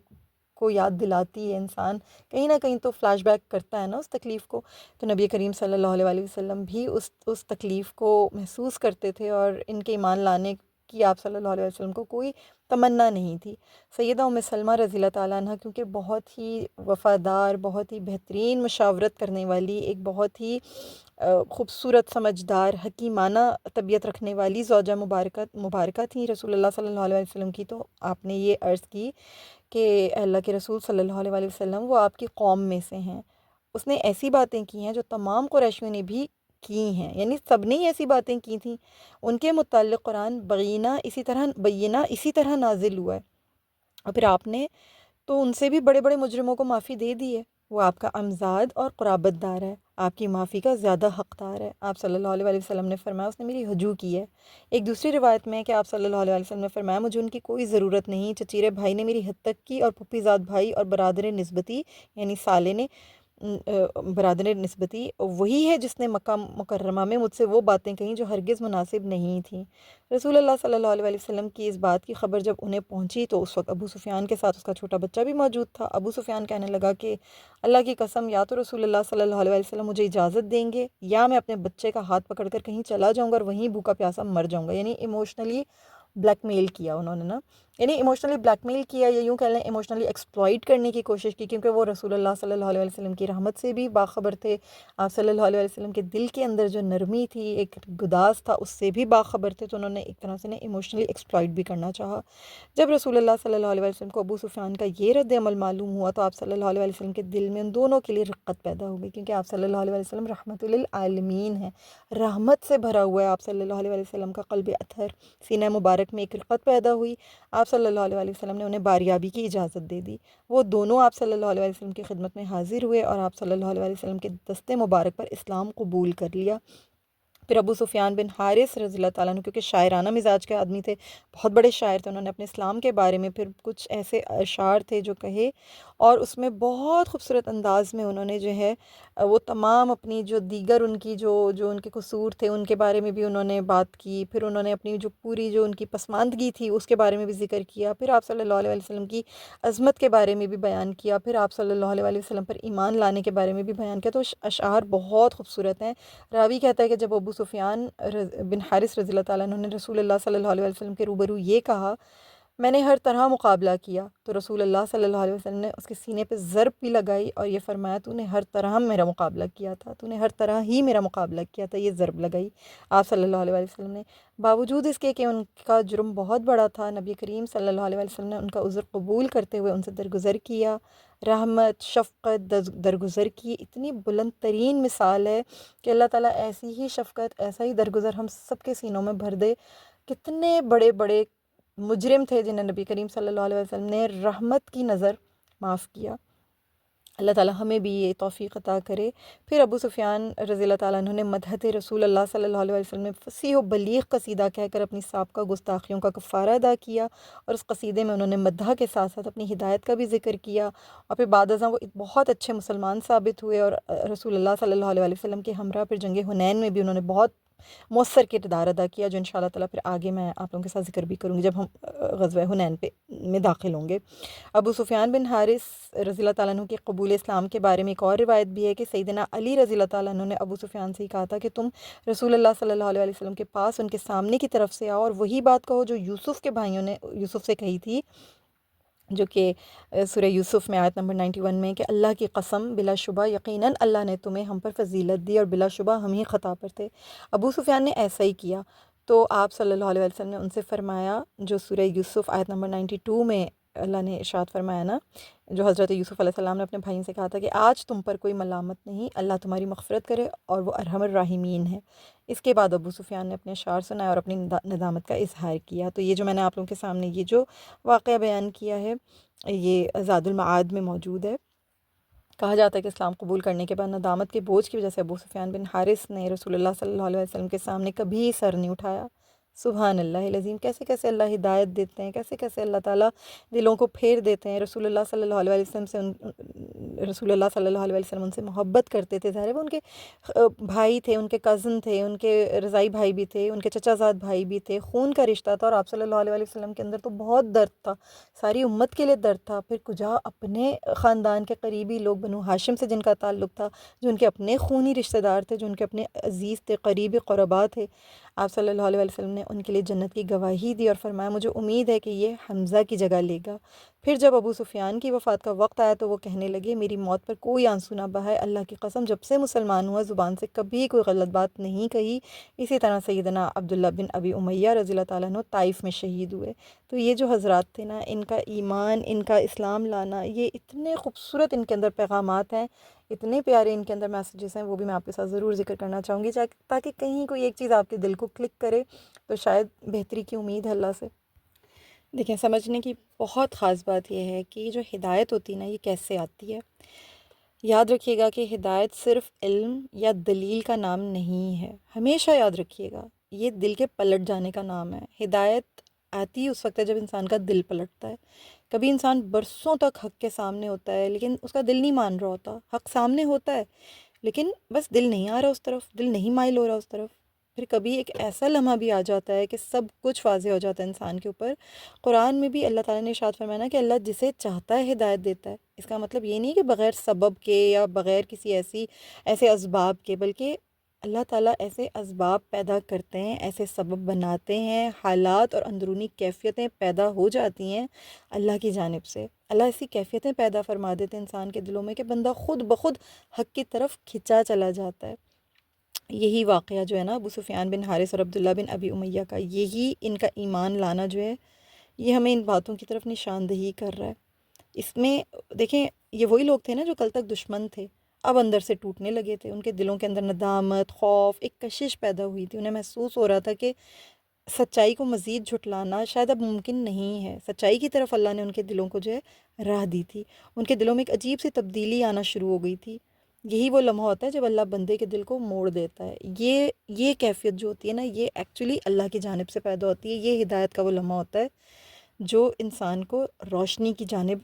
کو یاد دلاتی ہے، انسان کہیں نہ کہیں تو فلیش بیک کرتا ہے نا اس تکلیف کو۔ تو نبی کریم صلی اللہ علیہ وسلم بھی اس تکلیف کو محسوس کرتے تھے اور ان کے ایمان لانے کی آپ صلی اللہ علیہ وسلم کو کوئی تمنا نہیں تھی۔ سیدہ ام سلمہ رضی اللہ تعالیٰ عنہ کیونکہ بہت ہی وفادار، بہت ہی بہترین مشاورت کرنے والی، ایک بہت ہی خوبصورت، سمجھدار، حکیمانہ طبیعت رکھنے والی زوجہ مبارکہ تھیں رسول اللہ صلی اللہ علیہ وسلم کی، تو آپ نے یہ عرض کی کہ اللہ کے رسول صلی اللہ علیہ وسلم وہ آپ کی قوم میں سے ہیں۔ اس نے ایسی باتیں کی ہیں جو تمام قریشیوں نے بھی کی ہیں، یعنی سب نے ہی ایسی باتیں کی تھیں۔ ان کے متعلق قرآن بینہ اسی طرح نازل ہوا ہے، اور پھر آپ نے تو ان سے بھی بڑے بڑے مجرموں کو معافی دے دی ہے، وہ آپ کا امزاد اور قرابت دار ہے، آپ کی معافی کا زیادہ حقدار ہے۔ آپ صلی اللہ علیہ وسلم نے فرمایا اس نے میری ہجو کی ہے۔ ایک دوسری روایت میں ہے کہ آپ صلی اللہ علیہ وسلم نے فرمایا مجھے ان کی کوئی ضرورت نہیں، چچیرے بھائی نے میری حد تک کی اور پھوپھی زاد بھائی اور برادر نسبتی یعنی سالے نے برادر نسبتی وہی ہے جس نے مکہ مکرمہ میں مجھ سے وہ باتیں کہیں جو ہرگز مناسب نہیں تھیں۔ رسول اللہ صلی اللہ علیہ وسلم کی اس بات کی خبر جب انہیں پہنچی تو اس وقت ابو سفیان کے ساتھ اس کا چھوٹا بچہ بھی موجود تھا۔ ابو سفیان کہنے لگا کہ اللہ کی قسم، یا تو رسول اللہ صلی اللہ علیہ وسلم مجھے اجازت دیں گے یا میں اپنے بچے کا ہاتھ پکڑ کر کہیں چلا جاؤں گا اور وہیں بھوکا پیاسا مر جاؤں گا۔ یعنی ایموشنلی بلیک میل کیا انہوں نے نا، یعنی ایموشنلی بلیک میل کیا یا یوں کہہ لیں ایموشنلی ایکسپلائٹ کرنے کی کوشش کی، کیونکہ وہ رسول اللہ صلی اللہ علیہ وسلم کی رحمت سے بھی باخبر تھے، آپ صلی اللہ علیہ وسلم کے دل کے اندر جو نرمی تھی، ایک گداز تھا، اس سے بھی باخبر تھے، تو انہوں نے ایک طرح سے ایموشنلی ایکسپلائٹ بھی کرنا چاہا۔ جب رسول اللہ صلی اللہ علیہ وسلم کو ابو سفیان کا یہ رد عمل معلوم ہوا تو آپ صلی اللہ علیہ وسلم کے دل میں ان دونوں کے لیے رقت پیدا ہو گئی، کیونکہ آپ صلی اللہ علیہ وسلم رحمت للعالمین ہیں، رحمت سے بھرا ہوا ہے آپ صلی اللہ علیہ وسلم کا قلب اطہر، سینہ مبارک میں ایک رقت پیدا ہوئی۔ آپ صلی اللہ علیہ وسلم نے انہیں باریابی کی اجازت دے دی، وہ دونوں آپ صلی اللہ علیہ وسلم کی خدمت میں حاضر ہوئے اور آپ صلی اللہ علیہ وسلم کے دست مبارک پر اسلام قبول کر لیا۔ پھر ابو سفیان بن حارث رضی اللہ تعالیٰ عنہ، کیونکہ شاعرانہ مزاج کے آدمی تھے، بہت بڑے شاعر تھے، انہوں نے اپنے اسلام کے بارے میں پھر کچھ ایسے اشعار تھے جو کہے، اور اس میں بہت خوبصورت انداز میں انہوں نے جو ہے وہ تمام اپنی جو دیگر ان کی جو ان کے قصور تھے ان کے بارے میں بھی انہوں نے بات کی، پھر انہوں نے اپنی جو پوری جو ان کی پسماندگی تھی اس کے بارے میں بھی ذکر کیا، پھر آپ صلی اللہ علیہ وسلم کی عظمت کے بارے میں بھی بیان کیا، پھر آپ صلی اللہ علیہ وسلم پر ایمان لانے کے بارے میں بھی بیان کیا۔ تو اشعار بہت خوبصورت ہیں۔ راوی کہتا ہے کہ جب ابو سفیان بن حارث رضی اللہ تعالیٰ عنہ نے رسول اللہ صلی اللہ علیہ وسلم کے روبرو یہ کہا، میں نے ہر طرح مقابلہ کیا، تو رسول اللہ صلی اللہ علیہ وسلم نے اس کے سینے پہ ضرب بھی لگائی اور یہ فرمایا، تو نے ہر طرح میرا مقابلہ کیا تھا، تو نے ہر طرح ہی میرا مقابلہ کیا تھا، یہ ضرب لگائی آپ صلی اللہ علیہ وسلم نے۔ باوجود اس کے کہ ان کا جرم بہت بڑا تھا، نبی کریم صلی اللہ علیہ وسلم نے ان کا عذر قبول کرتے ہوئے ان سے درگزر کیا، رحمت، شفقت درگزر کی۔ اتنی بلند ترین مثال ہے کہ اللہ تعالیٰ ایسی ہی شفقت، ایسا ہی درگزر ہم سب کے سینوں میں بھر دے۔ کتنے بڑے بڑے مجرم تھے جنہیں نبی کریم صلی اللہ علیہ وسلم نے رحمت کی نظر معاف کیا۔ اللہ تعالیٰ ہمیں بھی یہ توفیق عطا کرے۔ پھر ابو سفیان رضی اللہ تعالیٰ عنہ نے مدحت رسول اللہ صلی اللہ علیہ وسلم میں فصیح و بلیغ قصیدہ کہہ کر اپنی سابقہ گستاخیوں کا کفارہ ادا کیا، اور اس قصیدے میں انہوں نے مدح کے ساتھ ساتھ اپنی ہدایت کا بھی ذکر کیا، اور پھر بعد ازاں وہ بہت اچھے مسلمان ثابت ہوئے، اور رسول اللہ صلی اللہ علیہ وسلم کے ہمراہ پھر جنگ حنین میں بھی انہوں نے بہت مؤثر کردار ادا کیا، جو انشاءاللہ تعالیٰ پھر آگے میں آپ لوگوں کے ساتھ ذکر بھی کروں گی جب ہم غزوہ حنین میں داخل ہوں گے۔ ابو سفیان بن حارث رضی اللہ تعالیٰ عنہ کے قبول اسلام کے بارے میں ایک اور روایت بھی ہے کہ سیدنا علی رضی اللہ تعالیٰ عنہ نے ابو سفیان سے ہی کہا تھا کہ تم رسول اللہ صلی اللہ علیہ وسلم کے پاس ان کے سامنے کی طرف سے آؤ اور وہی بات کہو جو یوسف کے بھائیوں نے یوسف سے کہی تھی، جو کہ سورہ یوسف میں آیت نمبر 91 میں، کہ اللہ کی قسم بلا شبہ یقیناً اللہ نے تمہیں ہم پر فضیلت دی اور بلا شبہ ہم ہی خطا پر تھے۔ ابو سفیان نے ایسا ہی کیا، تو آپ صلی اللہ علیہ وسلم نے ان سے فرمایا، جو سورہ یوسف آیت نمبر 92 میں اللہ نے ارشاد فرمایا نا، جو حضرت یوسف علیہ السلام نے اپنے بھائیوں سے کہا تھا کہ آج تم پر کوئی ملامت نہیں، اللہ تمہاری مغفرت کرے اور وہ ارحم الراحمین ہے۔ اس کے بعد ابو سفیان نے اپنے اشعار سنائے اور اپنی ندامت کا اظہار کیا۔ تو یہ جو میں نے آپ لوگوں کے سامنے یہ جو واقعہ بیان کیا ہے، یہ زاد المعاد میں موجود ہے۔ کہا جاتا ہے کہ اسلام قبول کرنے کے بعد ندامت کے بوجھ کی وجہ سے ابو سفیان بن حارث نے رسول اللہ صلی اللہ علیہ وسلم کے سامنے کبھی سر نہیں اٹھایا۔ سبحان اللہ العظیم، کیسے کیسے اللہ ہدایت دیتے ہیں، کیسے کیسے اللہ تعالیٰ دلوں کو پھیر دیتے ہیں۔ رسول اللہ صلی اللہ علیہ وسلم سے رسول اللہ صلی اللہ علیہ وسلم ان سے محبت کرتے تھے، ظاہر ہے وہ ان کے بھائی تھے، ان کے کزن تھے، ان کے رضائی بھائی بھی تھے، ان کے چچا زاد بھائی بھی تھے، خون کا رشتہ تھا، اور آپ صلی اللہ علیہ وسلم کے اندر تو بہت درد تھا، ساری امت کے لیے درد تھا۔ پھر کجا اپنے خاندان کے قریبی لوگ بنو ہاشم سے جن کا تعلق تھا، جو ان کے اپنے خونی رشتہ دار تھے، جو ان کے اپنے عزیز تھے، قریبی قربا تھے، آپ صلی اللہ علیہ وسلم نے ان کے لیے جنت کی گواہی دی اور فرمایا مجھے امید ہے کہ یہ حمزہ کی جگہ لے گا۔ پھر جب ابو سفیان کی وفات کا وقت آیا تو وہ کہنے لگے میری موت پر کوئی آنسو نہ بہائے، اللہ کی قسم جب سے مسلمان ہوا زبان سے کبھی کوئی غلط بات نہیں کہی۔ اسی طرح سیدنا عبداللہ بن ابی امیہ رضی اللہ تعالیٰ عنہ طائف میں شہید ہوئے۔ تو یہ جو حضرات تھے نا، ان کا ایمان، ان کا اسلام لانا، یہ اتنے خوبصورت ان کے اندر پیغامات ہیں، اتنے پیارے ان کے اندر میسیجز ہیں، وہ بھی میں آپ کے ساتھ ضرور ذکر کرنا چاہوں گی تاکہ کہیں کوئی ایک چیز آپ کے دل کو کلک کرے، تو شاید بہتری کی امید ہے اللہ سے۔ دیکھیں، سمجھنے کی بہت خاص بات یہ ہے کہ یہ جو ہدایت ہوتی ہے نا، یہ کیسے آتی ہے۔ یاد رکھیے گا کہ ہدایت صرف علم یا دلیل کا نام نہیں ہے، ہمیشہ یاد رکھیے گا، یہ دل کے پلٹ جانے کا نام ہے۔ ہدایت آتی اس وقت ہے جب انسان کا دل پلٹتا ہے۔ کبھی انسان برسوں تک حق کے سامنے ہوتا ہے لیکن اس کا دل نہیں مان رہا ہوتا، حق سامنے ہوتا ہے لیکن بس دل نہیں آ رہا اس طرف، دل نہیں مائل ہو رہا اس طرف۔ پھر کبھی ایک ایسا لمحہ بھی آ جاتا ہے کہ سب کچھ واضح ہو جاتا ہے انسان کے اوپر۔ قرآن میں بھی اللہ تعالیٰ نے ارشاد فرمایا نا کہ اللہ جسے چاہتا ہے ہدایت دیتا ہے۔ اس کا مطلب یہ نہیں کہ بغیر سبب کے یا بغیر کسی ایسے اسباب کے، بلکہ اللہ تعالیٰ ایسے اسباب پیدا کرتے ہیں، ایسے سبب بناتے ہیں، حالات اور اندرونی کیفیتیں پیدا ہو جاتی ہیں اللہ کی جانب سے۔ اللہ ایسی کیفیتیں پیدا فرما دیتے ہیں انسان کے دلوں میں کہ بندہ خود بخود حق کی طرف کھنچا چلا جاتا ہے۔ یہی واقعہ جو ہے نا ابو سفیان بن حارث اور عبداللہ بن ابی امیہ کا، یہی ان کا ایمان لانا جو ہے، یہ ہمیں ان باتوں کی طرف نشاندہی کر رہا ہے۔ اس میں دیکھیں، یہ وہی لوگ تھے نا جو کل تک دشمن تھے، اب اندر سے ٹوٹنے لگے تھے، ان کے دلوں کے اندر ندامت، خوف، ایک کشش پیدا ہوئی تھی، انہیں محسوس ہو رہا تھا کہ سچائی کو مزید جھٹلانا شاید اب ممکن نہیں ہے۔ سچائی کی طرف اللہ نے ان کے دلوں کو جو ہے راہ دی تھی، ان کے دلوں میں ایک عجیب سی تبدیلی آنا شروع ہو گئی تھی۔ یہی وہ لمحہ ہوتا ہے جب اللہ بندے کے دل کو موڑ دیتا ہے. یہ کیفیت جو ہوتی ہے نا، یہ ایکچولی اللہ کی جانب سے پیدا ہوتی ہے. یہ ہدایت کا وہ لمحہ ہوتا ہے جو انسان کو روشنی کی جانب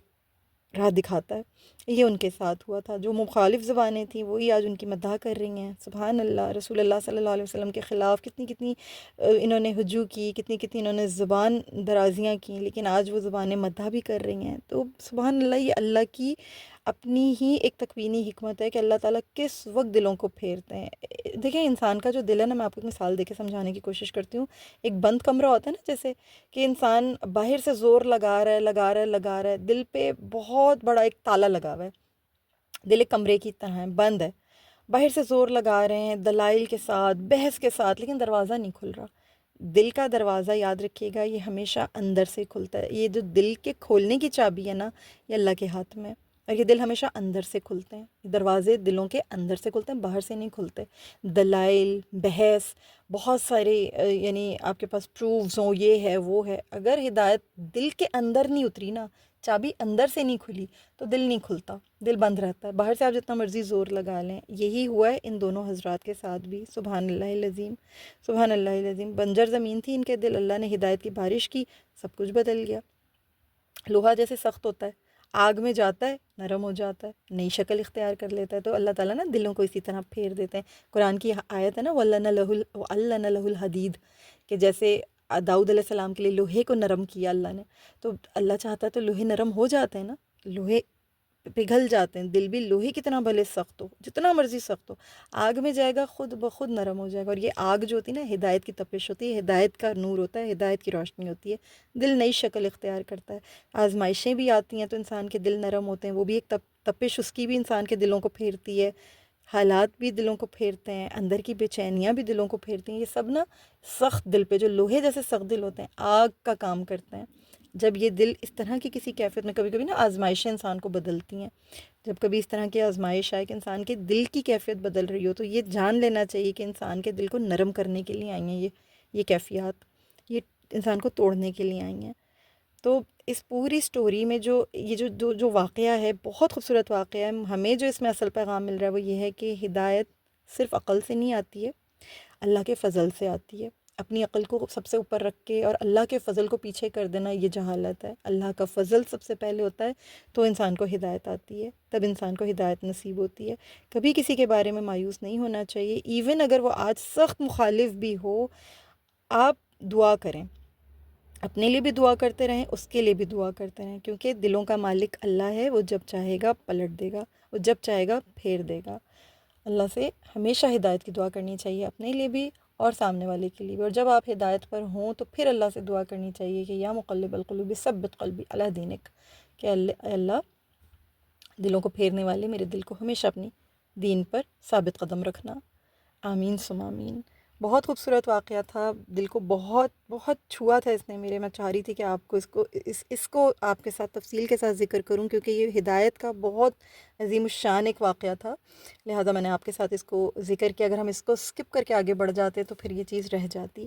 راہ دکھاتا ہے. یہ ان کے ساتھ ہوا تھا. جو مخالف زبانیں تھیں وہی آج ان کی مداح کر رہی ہیں. سبحان اللہ. رسول اللہ صلی اللہ علیہ وسلم کے خلاف کتنی کتنی انہوں نے ہجوم کی، کتنی کتنی انہوں نے زبان درازیاں کی، لیکن آج وہ زبانیں مداح بھی کر رہی ہیں. تو سبحان اللہ، یہ اللہ کی اپنی ہی ایک تکوینی حکمت ہے کہ اللہ تعالیٰ کس وقت دلوں کو پھیرتے ہیں. دیکھیں انسان کا جو دل ہے نا، میں آپ کو ایک مثال دے کے سمجھانے کی کوشش کرتی ہوں. ایک بند کمرہ ہوتا ہے نا، جیسے کہ انسان باہر سے زور لگا رہا ہے، دل پہ بہت بڑا ایک تالا لگا ہوا ہے. دل ایک کمرے کی طرح ہے، بند ہے. باہر سے زور لگا رہے ہیں دلائل کے ساتھ، بحث کے ساتھ، لیکن دروازہ نہیں کھل رہا. دل کا دروازہ یاد رکھیے گا، یہ ہمیشہ اندر سے کھلتا ہے. یہ جو دل کے کھولنے کی چابی ہے نا، یہ اللہ کے ہاتھ میں ہے. اور یہ دل ہمیشہ اندر سے کھلتے ہیں. یہ دروازے دلوں کے اندر سے کھلتے ہیں، باہر سے نہیں کھلتے. دلائل، بحث، بہت سارے یعنی آپ کے پاس پروفز ہوں، یہ ہے وہ ہے. اگر ہدایت دل کے اندر نہیں اتری نا، چابی اندر سے نہیں کھلی، تو دل نہیں کھلتا، دل بند رہتا ہے. باہر سے آپ جتنا مرضی زور لگا لیں. یہی ہوا ہے ان دونوں حضرات کے ساتھ بھی. سبحان اللہ العظیم، سبحان اللہ العظیم. بنجر زمین تھی ان کے دل، اللہ نے ہدایت کی بارش کی، سب کچھ بدل گیا. لوہا جیسے سخت ہوتا ہے، آگ میں جاتا ہے نرم ہو جاتا ہے، نئی شکل اختیار کر لیتا ہے. تو اللہ تعالیٰ نا دلوں کو اسی طرح پھیر دیتے ہیں. قرآن کی آیت ہے نا، وَأَلَّنَ لَهُ الْحَدِيدِ، کہ جیسے داؤد علیہ السلام کے لیے لوہے کو نرم کیا اللہ نے. تو اللہ چاہتا ہے تو لوہے نرم ہو جاتے ہیں نا، لوہے پگھل جاتے ہیں. دل بھی لوہے کی طرح بھلے سخت ہو، جتنا مرضی سخت ہو، آگ میں جائے گا خود بخود نرم ہو جائے گا. اور یہ آگ جو ہوتی ہے نا، ہدایت کی تپش ہوتی ہے، ہدایت کا نور ہوتا ہے، ہدایت کی روشنی ہوتی ہے. دل نئی شکل اختیار کرتا ہے. آزمائشیں بھی آتی ہیں تو انسان کے دل نرم ہوتے ہیں، وہ بھی ایک تپش اس کی بھی انسان کے دلوں کو پھیرتی ہے. حالات بھی دلوں کو پھیرتے ہیں، اندر کی بے چینیاں بھی دلوں کو پھیرتی ہیں. یہ سب نا سخت دل پہ، جو لوہے جیسے سخت دل ہوتے ہیں، آگ کا کام کرتے ہیں. جب یہ دل اس طرح کی کسی کیفیت میں، کبھی کبھی نا آزمائشیں انسان کو بدلتی ہیں. جب کبھی اس طرح کی آزمائش آئے کہ انسان کے دل کی کیفیت بدل رہی ہو، تو یہ جان لینا چاہیے کہ انسان کے دل کو نرم کرنے کے لیے آئی ہیں یہ کیفیات، یہ انسان کو توڑنے کے لیے آئی ہیں. تو اس پوری سٹوری میں جو واقعہ ہے، بہت خوبصورت واقعہ ہے. ہمیں جو اس میں اصل پیغام مل رہا ہے وہ یہ ہے کہ ہدایت صرف عقل سے نہیں آتی ہے، اللہ کے فضل سے آتی ہے. اپنی عقل کو سب سے اوپر رکھ کے اور اللہ کے فضل کو پیچھے کر دینا، یہ جہالت ہے. اللہ کا فضل سب سے پہلے ہوتا ہے، تو انسان کو ہدایت آتی ہے، تب انسان کو ہدایت نصیب ہوتی ہے. کبھی کسی کے بارے میں مایوس نہیں ہونا چاہیے، ایون اگر وہ آج سخت مخالف بھی ہو. آپ دعا کریں، اپنے لیے بھی دعا کرتے رہیں، اس کے لیے بھی دعا کرتے رہیں، کیونکہ دلوں کا مالک اللہ ہے. وہ جب چاہے گا پلٹ دے گا، وہ جب چاہے گا پھیر دے گا. اللہ سے ہمیشہ ہدایت کی دعا کرنی چاہیے، اپنے لیے بھی اور سامنے والے کے لیے بھی. اور جب آپ ہدایت پر ہوں تو پھر اللہ سے دعا کرنی چاہیے کہ یا مقلب القلوب ثبت قلبی علی دینک، کہ اللہ دلوں کو پھیرنے والے، میرے دل کو ہمیشہ اپنی دین پر ثابت قدم رکھنا. آمین ثم آمین. بہت خوبصورت واقعہ تھا، دل کو بہت بہت چھوا تھا اس نے میرے. میں چاہ رہی تھی کہ آپ کو اس کو آپ کے ساتھ تفصیل کے ساتھ ذکر کروں، کیونکہ یہ ہدایت کا بہت عظیم الشان ایک واقعہ تھا، لہٰذا میں نے آپ کے ساتھ اس کو ذکر کیا. اگر ہم اس کو سکپ کر کے آگے بڑھ جاتے تو پھر یہ چیز رہ جاتی.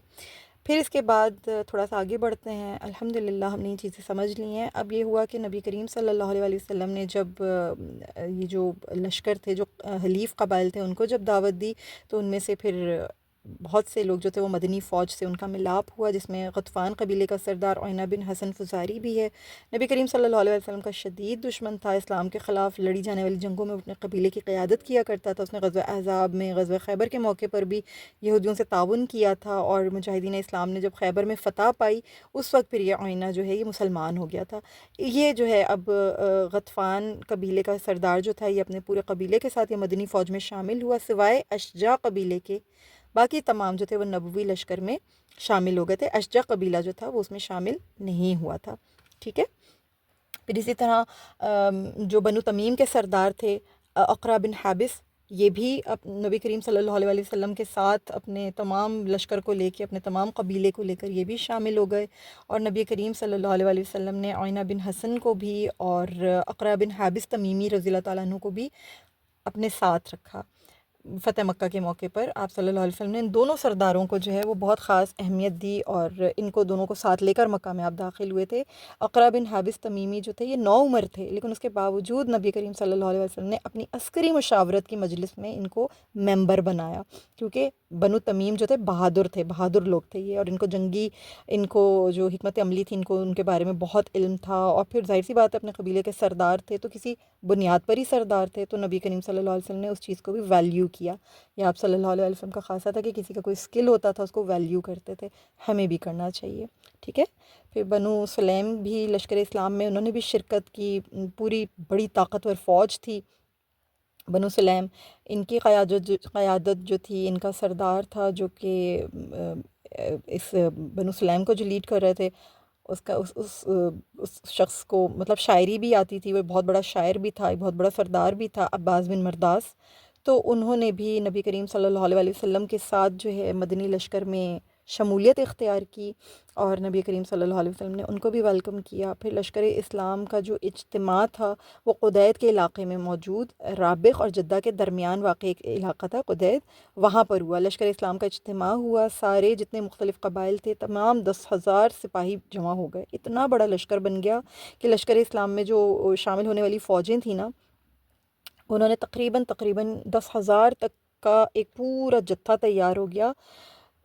پھر اس کے بعد تھوڑا سا آگے بڑھتے ہیں. الحمدللہ ہم نے یہ چیزیں سمجھ لی ہیں. اب یہ ہوا کہ نبی کریم صلی اللہ علیہ وسلم نے جب یہ جو لشکر تھے، جو حلیف قبائل تھے، ان کو جب دعوت دی، تو ان میں سے پھر بہت سے لوگ جو تھے وہ مدنی فوج سے ان کا ملاپ ہوا، جس میں غطفان قبیلے کا سردار عیینہ بن حسن فزاری بھی ہے. نبی کریم صلی اللہ علیہ وسلم کا شدید دشمن تھا، اسلام کے خلاف لڑی جانے والی جنگوں میں اپنے قبیلے کی قیادت کیا کرتا تھا. اس نے غزوہ احزاب میں، غزوہ خیبر کے موقع پر بھی یہودیوں سے تعاون کیا تھا. اور مجاہدین اسلام نے جب خیبر میں فتح پائی، اس وقت پھر یہ عیینہ جو ہے یہ مسلمان ہو گیا تھا. یہ جو ہے اب غطفان قبیلے کا سردار جو تھا، یہ اپنے پورے قبیلے کے ساتھ یہ مدنی فوج میں شامل ہوا، سوائے اشجع قبیلے کے. باقی تمام جو تھے وہ نبوی لشکر میں شامل ہو گئے تھے. اشجع قبیلہ جو تھا وہ اس میں شامل نہیں ہوا تھا. ٹھیک ہے. پھر اسی طرح جو بنو تمیم کے سردار تھے، اقرا بن حابس، یہ بھی نبی کریم صلی اللہ علیہ وسلم کے ساتھ اپنے تمام لشکر کو لے کے، اپنے تمام قبیلے کو لے کر یہ بھی شامل ہو گئے. اور نبی کریم صلی اللہ علیہ وسلم نے عیینہ بن حسن کو بھی اور اقرا بن حابس تمیمی رضی اللہ تعالیٰ عنہ کو بھی اپنے ساتھ رکھا. فتح مکہ کے موقع پر آپ صلی اللہ علیہ وسلم نے ان دونوں سرداروں کو جو ہے وہ بہت خاص اہمیت دی، اور ان کو دونوں کو ساتھ لے کر مکہ میں آپ داخل ہوئے تھے۔ اقرا بن حابس تمیمی جو تھے یہ نوعمر تھے، لیکن اس کے باوجود نبی کریم صلی اللہ علیہ وسلم نے اپنی عسکری مشاورت کی مجلس میں ان کو ممبر بنایا، کیونکہ بنو تمیم جو تھے بہادر تھے، بہادر لوگ تھے یہ، اور ان کو جنگی، ان کو جو حکمت عملی تھی، ان کو ان کے بارے میں بہت علم تھا، اور پھر ظاہر سی بات ہے اپنے قبیلے کے سردار تھے تو کسی بنیاد پر ہی سردار تھے، تو نبی کریم صلی اللہ علیہ وسلم نے اس چیز کو بھی ویلیو کیا۔ یہ آپ صلی اللہ علیہ وسلم کا خاصہ تھا کہ کسی کا کوئی اسکل ہوتا تھا اس کو ویلیو کرتے تھے، ہمیں بھی کرنا چاہیے، ٹھیک ہے۔ پھر بنو سلیم بھی لشکر اسلام میں انہوں نے بھی شرکت کی، پوری بڑی طاقتور فوج تھی بنو سلیم۔ ان کی قیادت جو تھی، ان کا سردار تھا جو کہ اس بنو سلیم کو جو لیڈ کر رہے تھے، اس کا اس شخص کو مطلب شاعری بھی آتی تھی، وہ بہت بڑا شاعر بھی تھا، بہت بڑا سردار بھی تھا، عباس بن مرداس۔ تو انہوں نے بھی نبی کریم صلی اللہ علیہ وسلم کے ساتھ جو ہے مدنی لشکر میں شمولیت اختیار کی، اور نبی کریم صلی اللہ علیہ وسلم نے ان کو بھی ویلکم کیا۔ پھر لشکر اسلام کا جو اجتماع تھا وہ قدید کے علاقے میں موجود رابغ اور جدہ کے درمیان واقع ایک علاقہ تھا قدید، وہاں پر ہوا لشکر اسلام کا اجتماع ہوا، سارے جتنے مختلف قبائل تھے تمام 10,000 سپاہی جمع ہو گئے، اتنا بڑا لشکر بن گیا کہ لشکر اسلام میں جو شامل ہونے والی فوجیں تھیں نا، انہوں نے تقریباً 10,000 تک کا ایک پورا جتھا تیار ہو گیا۔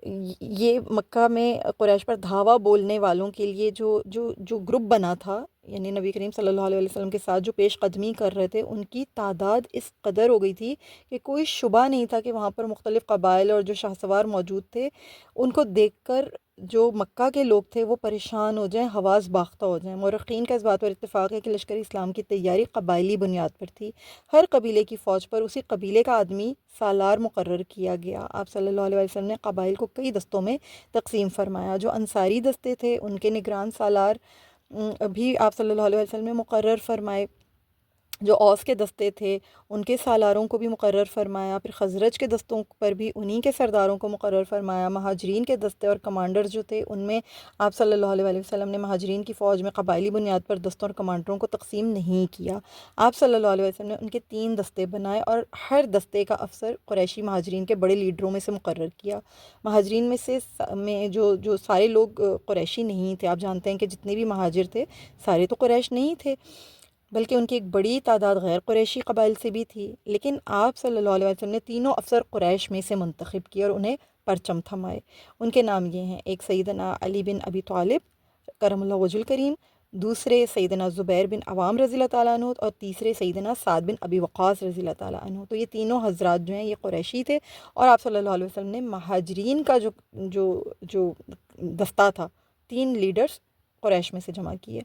یہ مکہ میں قریش پر دھاوا بولنے والوں کے لیے جو گروپ بنا تھا، یعنی نبی کریم صلی اللہ علیہ وسلم کے ساتھ جو پیش قدمی کر رہے تھے، ان کی تعداد اس قدر ہو گئی تھی کہ کوئی شبہ نہیں تھا کہ وہاں پر مختلف قبائل اور جو شاہ سوار موجود تھے، ان کو دیکھ کر جو مکہ کے لوگ تھے وہ پریشان ہو جائیں، حواس باختہ ہو جائیں۔ مورخین کا اس بات پر اتفاق ہے کہ لشکر اسلام کی تیاری قبائلی بنیاد پر تھی، ہر قبیلے کی فوج پر اسی قبیلے کا آدمی سالار مقرر کیا گیا۔ آپ صلی اللہ علیہ وسلم نے قبائل کو کئی دستوں میں تقسیم فرمایا، جو انصاری دستے تھے ان کے نگران سالار بھی آپ صلی اللہ علیہ وسلم نے مقرر فرمائے، جو اوس کے دستے تھے ان کے سالاروں کو بھی مقرر فرمایا، پھر خزرج کے دستوں پر بھی انہی کے سرداروں کو مقرر فرمایا۔ مہاجرین کے دستے اور کمانڈرز جو تھے ان میں آپ صلی اللہ علیہ وسلم نے مہاجرین کی فوج میں قبائلی بنیاد پر دستوں اور کمانڈروں کو تقسیم نہیں کیا۔ آپ صلی اللہ علیہ وسلم نے ان کے 3 دستے بنائے، اور ہر دستے کا افسر قریشی مہاجرین کے بڑے لیڈروں میں سے مقرر کیا۔ مہاجرین میں جو سارے لوگ قریشی نہیں تھے، آپ جانتے ہیں کہ جتنے بھی مہاجر تھے سارے تو قریش نہیں تھے، بلکہ ان کی ایک بڑی تعداد غیر قریشی قبائل سے بھی تھی، لیکن آپ صلی اللہ علیہ وسلم نے تینوں افسر قریش میں سے منتخب کیے اور انہیں پرچم تھمائے۔ ان کے نام یہ ہیں، ایک سیدنا علی بن ابی طالب کرم اللہ وجہ الکریم، دوسرے سیدنا زبیر بن عوام رضی اللہ تعالیٰ عنہ، اور تیسرے سیدنا سعد بن ابی وقاص رضی اللہ تعالیٰ عنہ۔ تو یہ تینوں حضرات جو ہیں یہ قریشی تھے، اور آپ صلی اللہ علیہ وسلم نے مہاجرین کا جو دستہ تھا، 3 لیڈرز قریش میں سے جمع کیے۔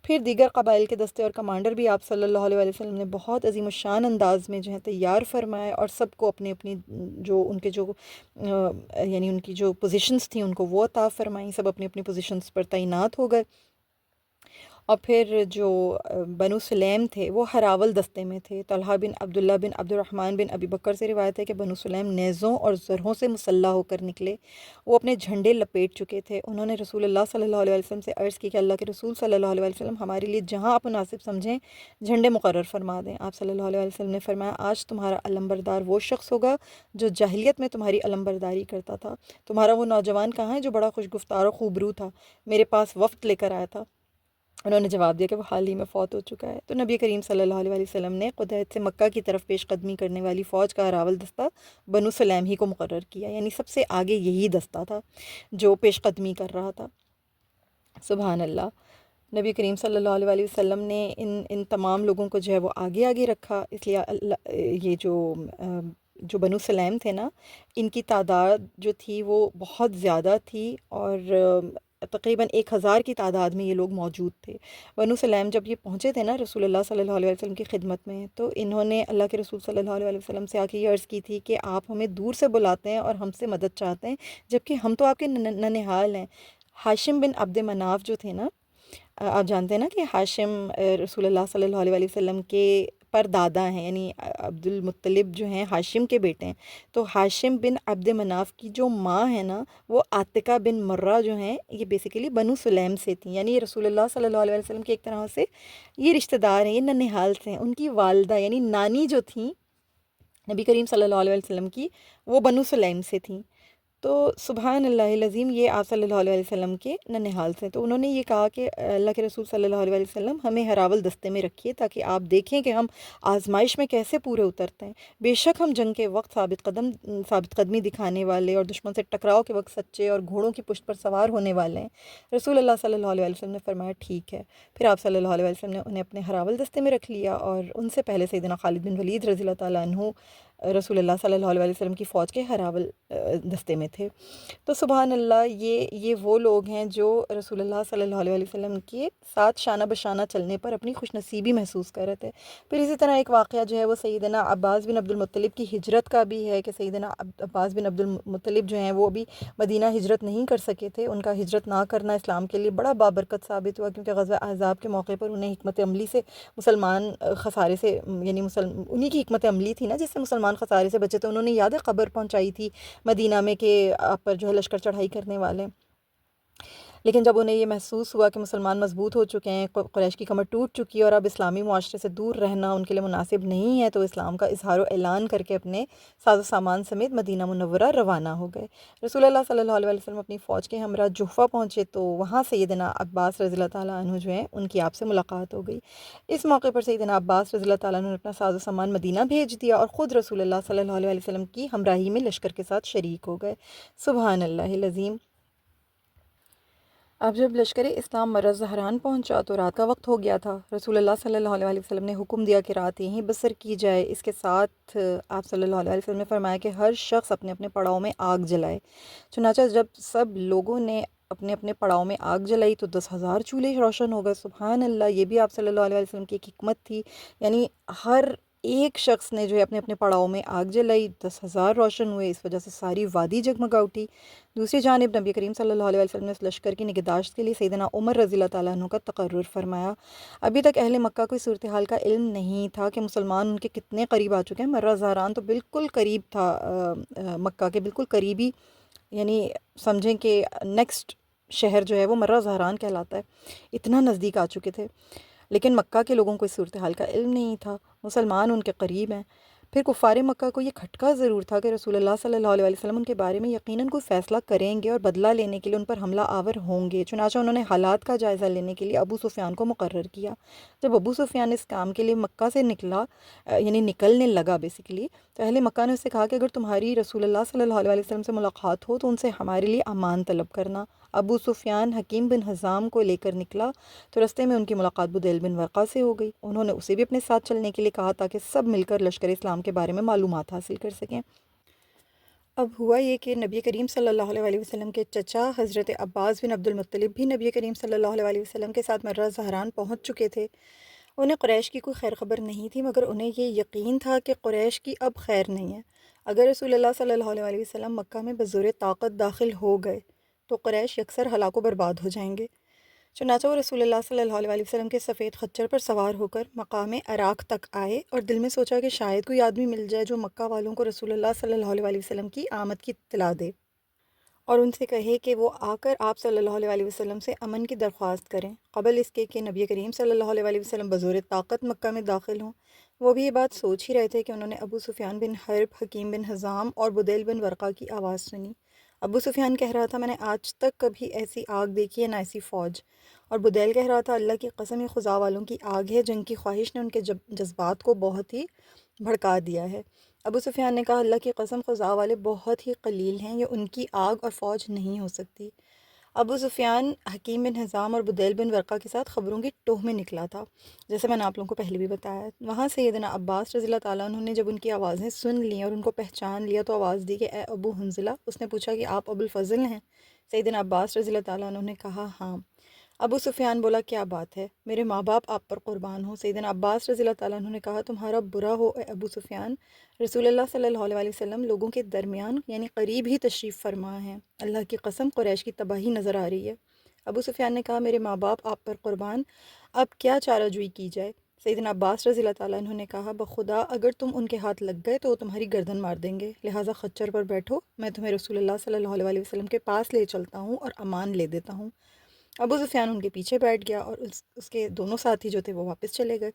پھر دیگر قبائل کے دستے اور کمانڈر بھی آپ صلی اللہ علیہ وسلم نے بہت عظیم الشان انداز میں جو ہے تیار فرمائے، اور سب کو اپنی جو ان کے یعنی ان کی جو پوزیشنز تھیں ان کو وہ عطا فرمائیں، سب اپنی اپنی پوزیشنز پر تعینات ہو گئے۔ اور پھر جو بنو سلیم تھے وہ ہراول دستے میں تھے۔ طلحہ بن عبداللہ بن عبد الرحمن بن ابی بکر سے روایت ہے کہ بنو سلیم نیزوں اور زرہوں سے مسلح ہو کر نکلے، وہ اپنے جھنڈے لپیٹ چکے تھے۔ انہوں نے رسول اللہ صلی اللہ علیہ وسلم سے عرض کی کہ اللہ کے رسول صلی اللہ علیہ وسلم ہمارے لیے جہاں آپ مناسب سمجھیں جھنڈے مقرر فرما دیں۔ آپ صلی اللہ علیہ وسلم نے فرمایا، آج تمہارا علمبردار وہ شخص ہوگا جو جاہلیت میں تمہاری علمبرداری کرتا تھا۔ تمہارا وہ نوجوان کہاں ہے جو بڑا خوش گفتار و خوبرو تھا، میرے پاس وفد لے کر آیا تھا؟ انہوں نے جواب دیا کہ وہ حال ہی میں فوت ہو چکا ہے۔ تو نبی کریم صلی اللہ علیہ وسلم نے قدید سے مکہ کی طرف پیش قدمی کرنے والی فوج کا اراول دستہ بنو سلیم ہی کو مقرر کیا، یعنی سب سے آگے یہی دستہ تھا جو پیش قدمی کر رہا تھا۔ سبحان اللہ۔ نبی کریم صلی اللہ علیہ وسلم نے ان تمام لوگوں کو جو ہے وہ آگے رکھا، اس لیے یہ جو بنو سلیم تھے نا، ان کی تعداد جو تھی وہ بہت زیادہ تھی، اور تقریباً 1,000 کی تعداد میں یہ لوگ موجود تھے۔ بنو سلیم جب یہ پہنچے تھے نا رسول اللہ صلی اللہ علیہ وسلم کی خدمت میں، تو انہوں نے اللہ کے رسول صلی اللہ علیہ وسلم سے آ کے یہ عرض کی تھی کہ آپ ہمیں دور سے بلاتے ہیں اور ہم سے مدد چاہتے ہیں، جبکہ ہم تو آپ کے ننہال ہیں۔ ہاشم بن عبد مناف جو تھے نا، آپ جانتے ہیں نا کہ ہاشم رسول اللہ صلی اللہ علیہ وسلم کے پر دادا ہیں، یعنی عبد المطلب جو ہیں ہاشم کے بیٹے ہیں۔ تو ہاشم بن عبد مناف کی جو ماں ہے نا، وہ عاتقہ بن مرہ جو ہیں، یہ بیسیکلی بنو سلیم سے تھیں، یعنی یہ رسول اللہ صلی اللہ علیہ وسلم کے ایک طرح سے یہ رشتہ دار ہیں، یہ ننہال سے ہیں۔ ان کی والدہ یعنی نانی جو تھیں نبی کریم صلی اللہ علیہ وسلم کی وہ بنو سلیم سے تھیں۔ تو سبحان اللہ العظیم، یہ آپ صلی اللہ علیہ وسلم کے ننھال سے، تو انہوں نے یہ کہا کہ اللہ کے رسول صلی اللہ علیہ وسلم ہمیں ہراول دستے میں رکھیے تاکہ آپ دیکھیں کہ ہم آزمائش میں کیسے پورے اترتے ہیں۔ بے شک ہم جنگ کے وقت ثابت قدمی دکھانے والے اور دشمن سے ٹکراؤ کے وقت سچے اور گھوڑوں کی پشت پر سوار ہونے والے ہیں۔ رسول اللہ صلی اللہ علیہ وسلم نے فرمایا ٹھیک ہے۔ پھر آپ صلی اللہ علیہ وسلم نے انہیں اپنے ہراول دستے میں رکھ لیا، اور ان سے پہلے سیدنا خالد بن ولید رضی اللہ تعالیٰ عنہ رسول اللہ صلی اللہ علیہ وسلم کی فوج کے ہراول دستے میں تھے۔ تو سبحان اللہ، یہ وہ لوگ ہیں جو رسول اللہ صلی اللہ علیہ وسلم کے ساتھ شانہ بشانہ چلنے پر اپنی خوش نصیبی محسوس کر رہے تھے۔ پھر اسی طرح ایک واقعہ جو ہے وہ سیدنا عباس بن عبد المطلب کی ہجرت کا بھی ہے کہ سیدنا عباس بن عبد المطلب جو ہیں وہ بھی مدینہ ہجرت نہیں کر سکے تھے۔ ان کا ہجرت نہ کرنا اسلام کے لیے بڑا بابرکت ثابت ہوا، کیونکہ غزوہ احزاب کے موقع پر انہیں حکمت عملی سے مسلمان خسارے سے، یعنی انہی کی حکمت عملی تھی نا جس سے مسلمان خسارے سے بچے تھے۔ انہوں نے یاد ہے خبر پہنچائی تھی مدینہ میں کہ آپ پر جو ہے لشکر چڑھائی کرنے والے، لیکن جب انہیں یہ محسوس ہوا کہ مسلمان مضبوط ہو چکے ہیں، قریش کی کمر ٹوٹ چکی ہے اور اب اسلامی معاشرے سے دور رہنا ان کے لیے مناسب نہیں ہے، تو اسلام کا اظہار و اعلان کر کے اپنے ساز و سامان سمیت مدینہ منورہ روانہ ہو گئے۔ رسول اللہ صلی اللہ علیہ وسلم اپنی فوج کے ہمراہ جحفہ پہنچے، تو وہاں سیدنا عباس رضی اللہ تعالیٰ عنہ جو ہیں ان کی آپ سے ملاقات ہو گئی۔ اس موقع پر سیدنا عباس رضی اللہ تعالیٰ عنہ نے اپنا ساز و سامان مدینہ بھیج دیا اور خود رسول اللہ صلی اللہ علیہ وسلم کی ہمراہی میں لشکر کے ساتھ شریک ہو گئے۔ سبحان اللہ العظیم۔ اب جب لشکر اسلام مرز زہران پہنچا تو رات کا وقت ہو گیا تھا۔ رسول اللہ صلی اللہ علیہ وسلم نے حکم دیا کہ رات یہیں بسر کی جائے۔ اس کے ساتھ آپ صلی اللہ علیہ وسلم نے فرمایا کہ ہر شخص اپنے اپنے پڑاؤ میں آگ جلائے۔ چنانچہ جب سب لوگوں نے اپنے اپنے پڑاؤ میں آگ جلائی تو 10,000 چولہے روشن ہو گئے۔ سبحان اللہ، یہ بھی آپ صلی اللہ علیہ وسلم کی ایک حکمت تھی، یعنی ہر ایک شخص نے جو ہے اپنے اپنے پڑاؤ میں آگ جلائی، 10,000 روشن ہوئے، اس وجہ سے ساری وادی جگمگا اٹھی۔ دوسری جانب نبی کریم صلی اللہ علیہ وسلم نے اس لشکر کی نگہداشت کے لیے سیدنا عمر رضی اللہ تعالیٰ عنہ کا تقرر فرمایا۔ ابھی تک اہل مکہ کو اس صورتحال کا علم نہیں تھا کہ مسلمان ان کے کتنے قریب آ چکے ہیں۔ مرہ زہران تو بالکل قریب تھا، مکہ کے بالکل قریبی، یعنی سمجھیں کہ نیکسٹ شہر جو ہے وہ مرہ زہران کہلاتا ہے، اتنا نزدیک آ چکے تھے۔ لیکن مکہ کے لوگوں کو اس صورتحال کا علم نہیں تھا، مسلمان ان کے قریب ہیں۔ پھر کفار مکہ کو یہ کھٹکا ضرور تھا کہ رسول اللہ صلی اللہ علیہ وسلم ان کے بارے میں یقیناً کوئی فیصلہ کریں گے اور بدلہ لینے کے لیے ان پر حملہ آور ہوں گے۔ چنانچہ انہوں نے حالات کا جائزہ لینے کے لیے ابو سفیان کو مقرر کیا۔ جب ابو سفیان اس کام کے لیے مکہ سے نکلا، یعنی نکلنے لگا بیسیکلی، تو اہل مکہ نے اس سے کہا کہ اگر تمہاری رسول اللہ صلی اللہ علیہ وسلم سے ملاقات ہو تو ان سے ہمارے لیے امان طلب کرنا۔ ابو سفیان حکیم بن حزام کو لے کر نکلا تو رستے میں ان کی ملاقات بدیل بن ورقہ سے ہو گئی۔ انہوں نے اسے بھی اپنے ساتھ چلنے کے لیے کہا تاکہ سب مل کر لشکر اسلام کے بارے میں معلومات حاصل کر سکیں۔ اب ہوا یہ کہ نبی کریم صلی اللہ علیہ وسلم کے چچا حضرت عباس بن عبد المطلب بھی نبی کریم صلی اللہ علیہ وسلم کے ساتھ مرہ زہران پہنچ چکے تھے۔ انہیں قریش کی کوئی خیر خبر نہیں تھی، مگر انہیں یہ یقین تھا کہ قریش کی اب خیر نہیں ہے۔ اگر رسول اللہ صلی اللہ علیہ وسلم مکہ میں بزور طاقت داخل ہو گئے تو قریش یکسر ہلاک و برباد ہو جائیں گے۔ چنانچہ وہ رسول اللہ صلی اللہ علیہ وسلم کے سفید خچر پر سوار ہو کر مقام عراق تک آئے اور دل میں سوچا کہ شاید کوئی آدمی مل جائے جو مکہ والوں کو رسول اللہ صلی اللہ علیہ وسلم کی آمد کی اطلاع دے اور ان سے کہے کہ وہ آ کر آپ صلی اللہ علیہ وسلم سے امن کی درخواست کریں، قبل اس کے کہ نبی کریم صلی اللہ علیہ وسلم بزور طاقت مکہ میں داخل ہوں۔ وہ بھی یہ بات سوچ ہی رہے تھے کہ انہوں نے ابو سفیان بن حرب، حکیم بن حزام اور بدیل بن ورقہ کی آواز سنی۔ ابو سفیان کہہ رہا تھا میں نے آج تک کبھی ایسی آگ دیکھی ہے نہ ایسی فوج، اور بدیل کہہ رہا تھا اللہ کی قسم یہ خزاں والوں کی آگ ہے، جنگ کی خواہش نے ان کے جذبات کو بہت ہی بھڑکا دیا ہے۔ ابو سفیان نے کہا اللہ کی قسم خزاں والے بہت ہی قلیل ہیں، یہ ان کی آگ اور فوج نہیں ہو سکتی۔ ابو سفیان حکیم بن حزام اور بدیل بن ورقہ کے ساتھ خبروں کی ٹوہ میں نکلا تھا، جیسے میں نے آپ لوگوں کو پہلے بھی بتایا۔ وہاں سیدنا عباس رضی اللہ تعالیٰ عنہ نے جب ان کی آوازیں سن لیں اور ان کو پہچان لیا تو آواز دی کہ اے ابو حنظلہ۔ اس نے پوچھا کہ آپ ابو الفضل ہیں؟ سیدنا عباس رضی اللہ تعالیٰ عنہ نے کہا ہاں۔ ابو سفیان بولا کیا بات ہے، میرے ماں باپ آپ پر قربان ہو۔ سیدنا عباس رضی اللہ تعالیٰ عنہ نے کہا تمہارا برا ہو اے ابو سفیان، رسول اللہ صلی اللہ علیہ وسلم لوگوں کے درمیان یعنی قریب ہی تشریف فرما ہیں، اللہ کی قسم قریش کی تباہی نظر آ رہی ہے۔ ابو سفیان نے کہا میرے ماں باپ آپ پر قربان، اب کیا چارہ جوئی کی جائے؟ سیدنا عباس رضی اللہ تعالیٰ عنہ نے کہا بخدا اگر تم ان کے ہاتھ لگ گئے تو وہ تمہاری گردن مار دیں گے، لہٰذا خچر پر بیٹھو، میں تمہیں رسول اللہ صلی اللہ علیہ وسلم کے پاس لے چلتا ہوں اور امان لے دیتا ہوں۔ ابو سفیان ان کے پیچھے بیٹھ گیا اور اس کے دونوں ساتھی جو تھے وہ واپس چلے گئے۔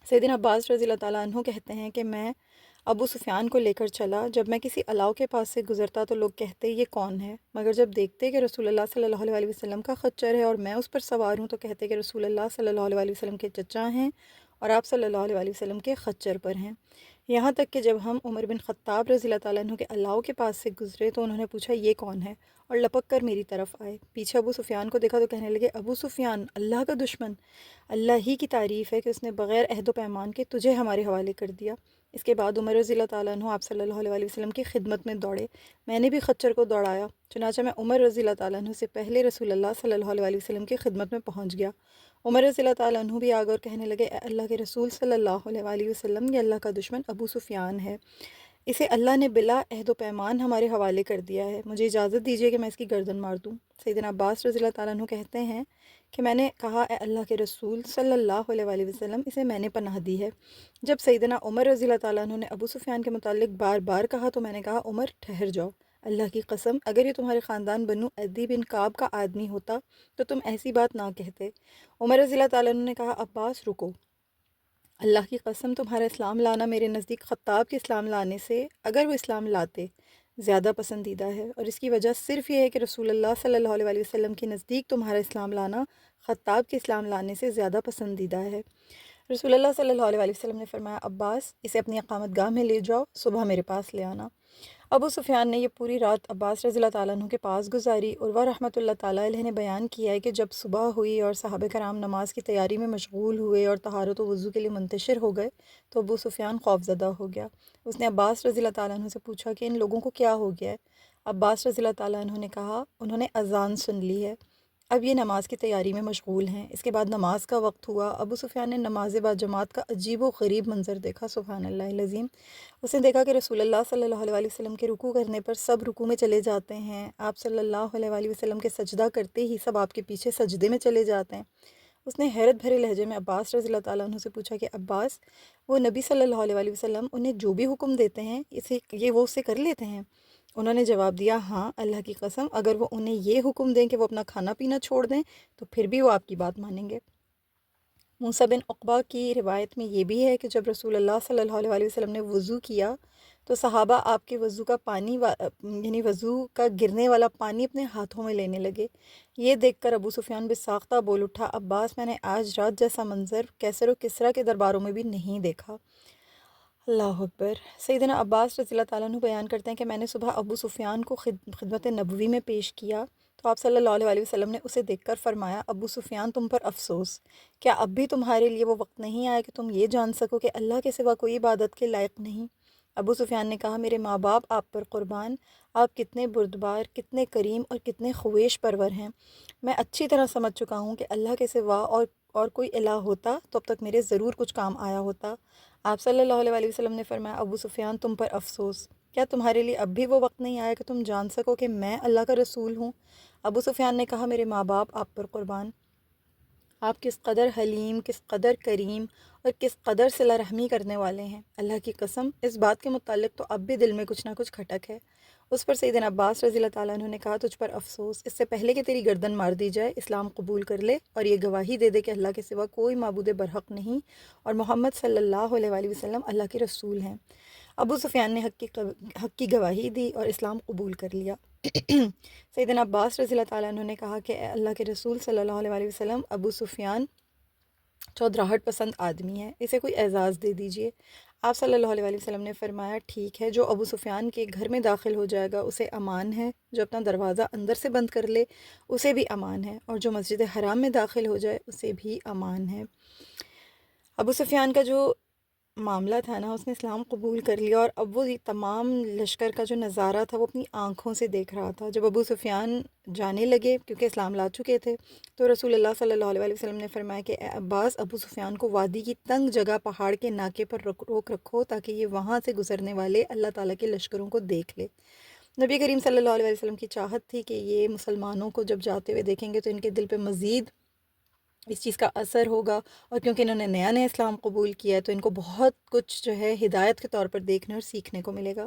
سیدنا عباس رضی اللہ تعالیٰ عنہ کہتے ہیں کہ میں ابو سفیان کو لے کر چلا۔ جب میں کسی الاؤ کے پاس سے گزرتا تو لوگ کہتے یہ کون ہے، مگر جب دیکھتے کہ رسول اللہ صلی اللہ علیہ وسلم کا خچر ہے اور میں اس پر سوار ہوں تو کہتے کہ رسول اللہ صلی اللہ علیہ وسلم کے چچا ہیں اور آپ صلی اللہ علیہ وسلم کے خچر پر ہیں۔ یہاں تک کہ جب ہم عمر بن خطاب رضی اللہ تعالیٰ عنہ کے الاؤ کے پاس سے گزرے تو انہوں نے پوچھا یہ کون ہے، اور لپک کر میری طرف آئے۔ پیچھے ابو سفیان کو دیکھا تو کہنے لگے ابو سفیان، اللہ کا دشمن، اللہ ہی کی تعریف ہے کہ اس نے بغیر عہد و پیمان کے تجھے ہمارے حوالے کر دیا۔ اس کے بعد عمر رضی اللہ تعالیٰ عنہ آپ صلی اللہ علیہ وسلم کی خدمت میں دوڑے۔ میں نے بھی خچر کو دوڑایا، چنانچہ میں عمر رضی اللہ تعالیٰ عنہ سے پہلے رسول اللہ صلی اللہ علیہ وسلم کی خدمت میں پہنچ گیا۔ عمر رضی اللہ تعالیٰ عنہ بھی آگے اور کہنے لگے اے اللہ کے رسول صلی اللہ علیہ وسلم، یہ اللہ کا دشمن ابو سفیان ہے، اسے اللہ نے بلا عہد و پیمان ہمارے حوالے کر دیا ہے، مجھے اجازت دیجیے کہ میں اس کی گردن مار دوں۔ سیدنا عباس رضی اللہ تعالیٰ عنہ کہتے ہیں کہ میں نے کہا اے اللہ کے رسول صلی اللہ علیہ وسلم، اسے میں نے پناہ دی ہے۔ جب سیدنا عمر رضی اللہ تعالیٰ عنہ نے ابو سفیان کے متعلق بار بار کہا تو میں نے کہا عمر ٹھہر جاؤ، اللہ کی قسم اگر یہ تمہارے خاندان بنو عدی بن کعب کا آدمی ہوتا تو تم ایسی بات نہ کہتے۔ عمر رضی اللہ تعالیٰ عنہ نے کہا عباس رکو، اللہ کی قسم تمہارا اسلام لانا میرے نزدیک خطاب کے اسلام لانے سے، اگر وہ اسلام لاتے، زیادہ پسندیدہ ہے، اور اس کی وجہ صرف یہ ہے کہ رسول اللہ صلی اللہ علیہ وسلم کے نزدیک تمہارا اسلام لانا خطاب کے اسلام لانے سے زیادہ پسندیدہ ہے۔ رسول اللہ صلی اللہ علیہ وسلم نے فرمایا عباس اسے اپنی اقامت گاہ میں لے جاؤ، صبح میرے پاس لے آنا۔ ابو سفیان نے یہ پوری رات عباس رضی اللہ تعالیٰ عنہ کے پاس گزاری۔ عروہ رحمۃ اللہ تعالیٰ علیہ نے بیان کیا ہے کہ جب صبح ہوئی اور صحابہ کرام نماز کی تیاری میں مشغول ہوئے اور طہارت و وضو کے لیے منتشر ہو گئے تو ابو سفیان خوفزدہ ہو گیا۔ اس نے عباس رضی اللہ تعالیٰ عنہ سے پوچھا کہ ان لوگوں کو کیا ہو گیا ہے؟ عباس رضی اللہ تعالیٰ عنہ نے کہا انہوں نے اذان سن لی ہے، اب یہ نماز کی تیاری میں مشغول ہیں۔ اس کے بعد نماز کا وقت ہوا۔ ابو سفیان نے نماز با جماعت کا عجیب و غریب منظر دیکھا، سبحان اللہ العظیم۔ اس نے دیکھا کہ رسول اللہ صلی اللہ علیہ وسلم کے رکوع کرنے پر سب رکوع میں چلے جاتے ہیں، آپ صلی اللہ علیہ وسلم کے سجدہ کرتے ہی سب آپ کے پیچھے سجدے میں چلے جاتے ہیں۔ اس نے حیرت بھرے لہجے میں عباس رضی اللہ تعالیٰ عنہ سے پوچھا کہ عباس، وہ نبی صلی اللہ علیہ وسلم انہیں جو بھی حکم دیتے ہیں وہ اسے کر لیتے ہیں؟ انہوں نے جواب دیا ہاں، اللہ کی قسم اگر وہ انہیں یہ حکم دیں کہ وہ اپنا کھانا پینا چھوڑ دیں تو پھر بھی وہ آپ کی بات مانیں گے۔ موسیٰ بن عقبہ کی روایت میں یہ بھی ہے کہ جب رسول اللہ صلی اللہ علیہ وسلم نے وضو کیا تو صحابہ آپ کے وضو کا پانی یعنی وضو کا گرنے والا پانی اپنے ہاتھوں میں لینے لگے۔ یہ دیکھ کر ابو سفیان بساختہ بول اٹھا عباس، میں نے آج رات جیسا منظر کیسر و کسریٰ کے درباروں میں بھی نہیں دیکھا۔ اللہ اکبر۔ سیدنا عباس رضی اللہ تعالیٰ عنہ بیان کرتے ہیں کہ میں نے صبح ابو سفیان کو خدمت نبوی میں پیش کیا تو آپ صلی اللہ علیہ وسلم نے اسے دیکھ کر فرمایا ابو سفیان تم پر افسوس، کیا اب بھی تمہارے لیے وہ وقت نہیں آیا کہ تم یہ جان سکو کہ اللہ کے سوا کوئی عبادت کے لائق نہیں؟ ابو سفیان نے کہا میرے ماں باپ آپ پر قربان، آپ کتنے بردبار، کتنے کریم اور کتنے خویش پرور ہیں۔ میں اچھی طرح سمجھ چکا ہوں کہ اللہ کے سوا اور کوئی الہ ہوتا تو اب تک میرے ضرور کچھ کام آیا ہوتا۔ آپ صلی اللہ علیہ وسلم نے فرمایا ابو سفیان تم پر افسوس، کیا تمہارے لیے اب بھی وہ وقت نہیں آیا کہ تم جان سکو کہ میں اللہ کا رسول ہوں؟ ابو سفیان نے کہا میرے ماں باپ آپ پر قربان، آپ کس قدر حلیم، کس قدر کریم اور کس قدر صلہ رحمی کرنے والے ہیں، اللہ کی قسم اس بات کے متعلق تو اب بھی دل میں کچھ نہ کچھ کھٹک ہے۔ اس پر سیدنا عباس رضی اللہ تعالیٰ عنہ نے کہا تجھ پر افسوس، اس سے پہلے کہ تیری گردن مار دی جائے اسلام قبول کر لے اور یہ گواہی دے دے کہ اللہ کے سوا کوئی معبود برحق نہیں اور محمد صلی اللہ علیہ وسلم اللہ کے رسول ہیں۔ ابو سفیان نے حق کی گواہی دی اور اسلام قبول کر لیا۔ سیدنا عباس رضی اللہ تعالیٰ عنہ نے کہا کہ اے اللہ کے رسول صلی اللہ علیہ وسلم، ابو سفیان چودراہٹ پسند آدمی ہے، اسے کوئی اعزاز دے دیجئے۔ آپ صلی اللہ علیہ وسلم نے فرمایا ٹھیک ہے، جو ابو سفیان کے گھر میں داخل ہو جائے گا اسے امان ہے، جو اپنا دروازہ اندر سے بند کر لے اسے بھی امان ہے، اور جو مسجد حرام میں داخل ہو جائے اسے بھی امان ہے۔ ابو سفیان کا جو معاملہ تھا نا، اس نے اسلام قبول کر لیا اور اب وہ تمام لشکر کا جو نظارہ تھا وہ اپنی آنکھوں سے دیکھ رہا تھا۔ جب ابو سفیان جانے لگے کیونکہ اسلام لا چکے تھے تو رسول اللہ صلی اللہ علیہ وسلم نے فرمایا کہ اے عباس، ابو سفیان کو وادی کی تنگ جگہ پہاڑ کے ناکے پر روک رکھو تاکہ یہ وہاں سے گزرنے والے اللہ تعالیٰ کے لشکروں کو دیکھ لے۔ نبی کریم صلی اللہ علیہ وسلم کی چاہت تھی کہ یہ مسلمانوں کو جب جاتے ہوئے دیکھیں گے تو ان کے دل پہ مزید اس چیز کا اثر ہوگا، اور کیونکہ انہوں نے نیا نیا اسلام قبول کیا ہے تو ان کو بہت کچھ جو ہے ہدایت کے طور پر دیکھنے اور سیکھنے کو ملے گا۔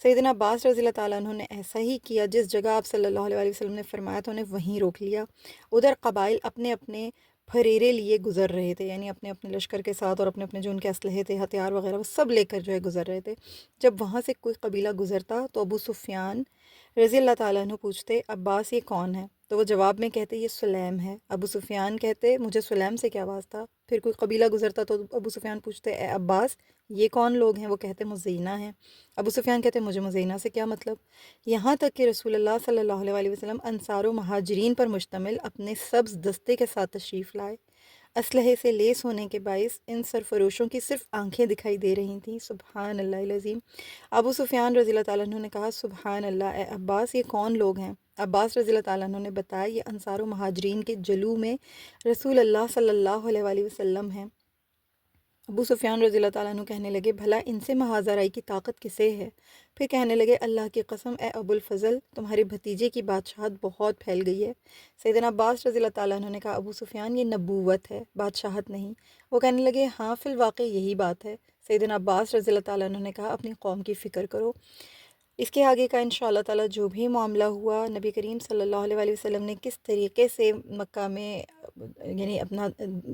سیدنا عباس رضی اللہ تعالیٰ عنہ نے ایسا ہی کیا، جس جگہ آپ صلی اللہ علیہ وسلم نے فرمایا تو انہیں وہیں روک لیا۔ ادھر قبائل اپنے اپنے پھریرے لیے گزر رہے تھے، یعنی اپنے اپنے لشکر کے ساتھ اور اپنے اپنے جو ان کے اسلحے تھے، ہتھیار وغیرہ، وہ سب لے کر جو ہے گزر رہے تھے۔ جب وہاں سے کوئی قبیلہ گزرتا تو ابو سفیان رضی اللہ تعالیٰ عنہ پوچھتے عباس یہ کون ہے؟ تو وہ جواب میں کہتے یہ سلیم ہے۔ ابو سفیان کہتے مجھے سلیم سے کیا واسطہ؟ پھر کوئی قبیلہ گزرتا تو ابو سفیان پوچھتے اے عباس یہ کون لوگ ہیں؟ وہ کہتے مزینہ ہیں۔ ابو سفیان کہتے مجھے مزینہ سے کیا مطلب؟ یہاں تک کہ رسول اللہ صلی اللہ علیہ وسلم انصار و مہاجرین پر مشتمل اپنے سبز دستے کے ساتھ تشریف لائے۔ اسلحے سے لیس ہونے کے باعث ان سرفروشوں کی صرف آنکھیں دکھائی دے رہی تھیں۔ سبحان اللہ العظیم۔ ابو سفیان رضی اللہ تعالیٰ عنہ نے کہا سبحان اللہ، اے عباس یہ کون لوگ ہیں؟ عباس رضی اللہ تعالیٰ عنہ نے بتایا یہ انصار و مہاجرین کے جلو میں رسول اللہ صلی اللہ علیہ وآلہ وسلم ہیں۔ ابو سفیان رضی اللہ تعالیٰ عنہ کہنے لگے بھلا ان سے محاذرائی کی طاقت کسے ہے؟ پھر کہنے لگے اللہ کی قسم اے ابو الفضل، تمہارے بھتیجے کی بادشاہت بہت پھیل گئی ہے۔ سیدنا عباس رضی اللہ تعالیٰ عنہ نے کہا ابو سفیان یہ نبوت ہے، بادشاہت نہیں۔ وہ کہنے لگے ہاں فی الواقع یہی بات ہے۔ سیدنا عباس رضی اللہ تعالیٰ عنہ نے کہا اپنی قوم کی فکر کرو۔ اس کے آگے کا انشاءاللہ تعالیٰ جو بھی معاملہ ہوا، نبی کریم صلی اللہ علیہ وآلہ وسلم نے کس طریقے سے مکہ میں یعنی اپنا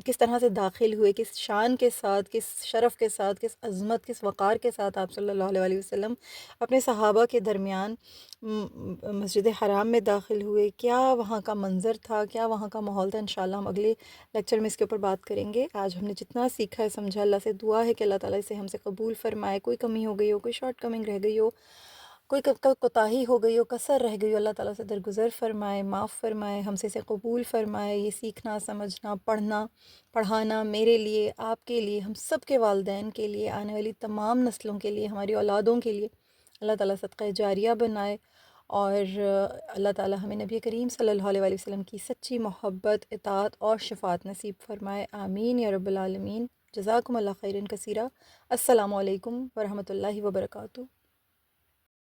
کس طرح سے داخل ہوئے، کس شان کے ساتھ، کس شرف کے ساتھ، کس عظمت، کس وقار کے ساتھ آپ صلی اللہ علیہ وآلہ وسلم اپنے صحابہ کے درمیان مسجد حرام میں داخل ہوئے، کیا وہاں کا منظر تھا، کیا وہاں کا ماحول تھا، انشاءاللہ ہم اگلے لیکچر میں اس کے اوپر بات کریں گے۔ آج ہم نے جتنا سیکھا ہے سمجھا، اللہ سے دعا ہے کہ اللہ تعالیٰ اسے ہم سے قبول فرمائے۔ کوئی کمی ہو گئی ہو، کوئی شارٹ کمنگ رہ گئی ہو، کوئی کوتاہی ہو گئی ہو، کسر رہ گئی ہو، اللہ تعالیٰ سے درگزر فرمائے، معاف فرمائے، ہم سے اسے قبول فرمائے۔ یہ سیکھنا، سمجھنا، پڑھنا، پڑھانا میرے لیے، آپ کے لیے، ہم سب کے والدین کے لیے، آنے والی تمام نسلوں کے لیے، ہماری اولادوں کے لیے اللہ تعالیٰ صدقہ جاریہ بنائے، اور اللہ تعالیٰ ہمیں نبی کریم صلی اللہ علیہ وآلہ وسلم کی سچی محبت، اطاعت اور شفاعت نصیب فرمائے، آمین یا رب العالمین۔ جزاکم اللہ خیرا کثیرا۔ السلام علیکم ورحمۃ اللہ وبرکاتہ۔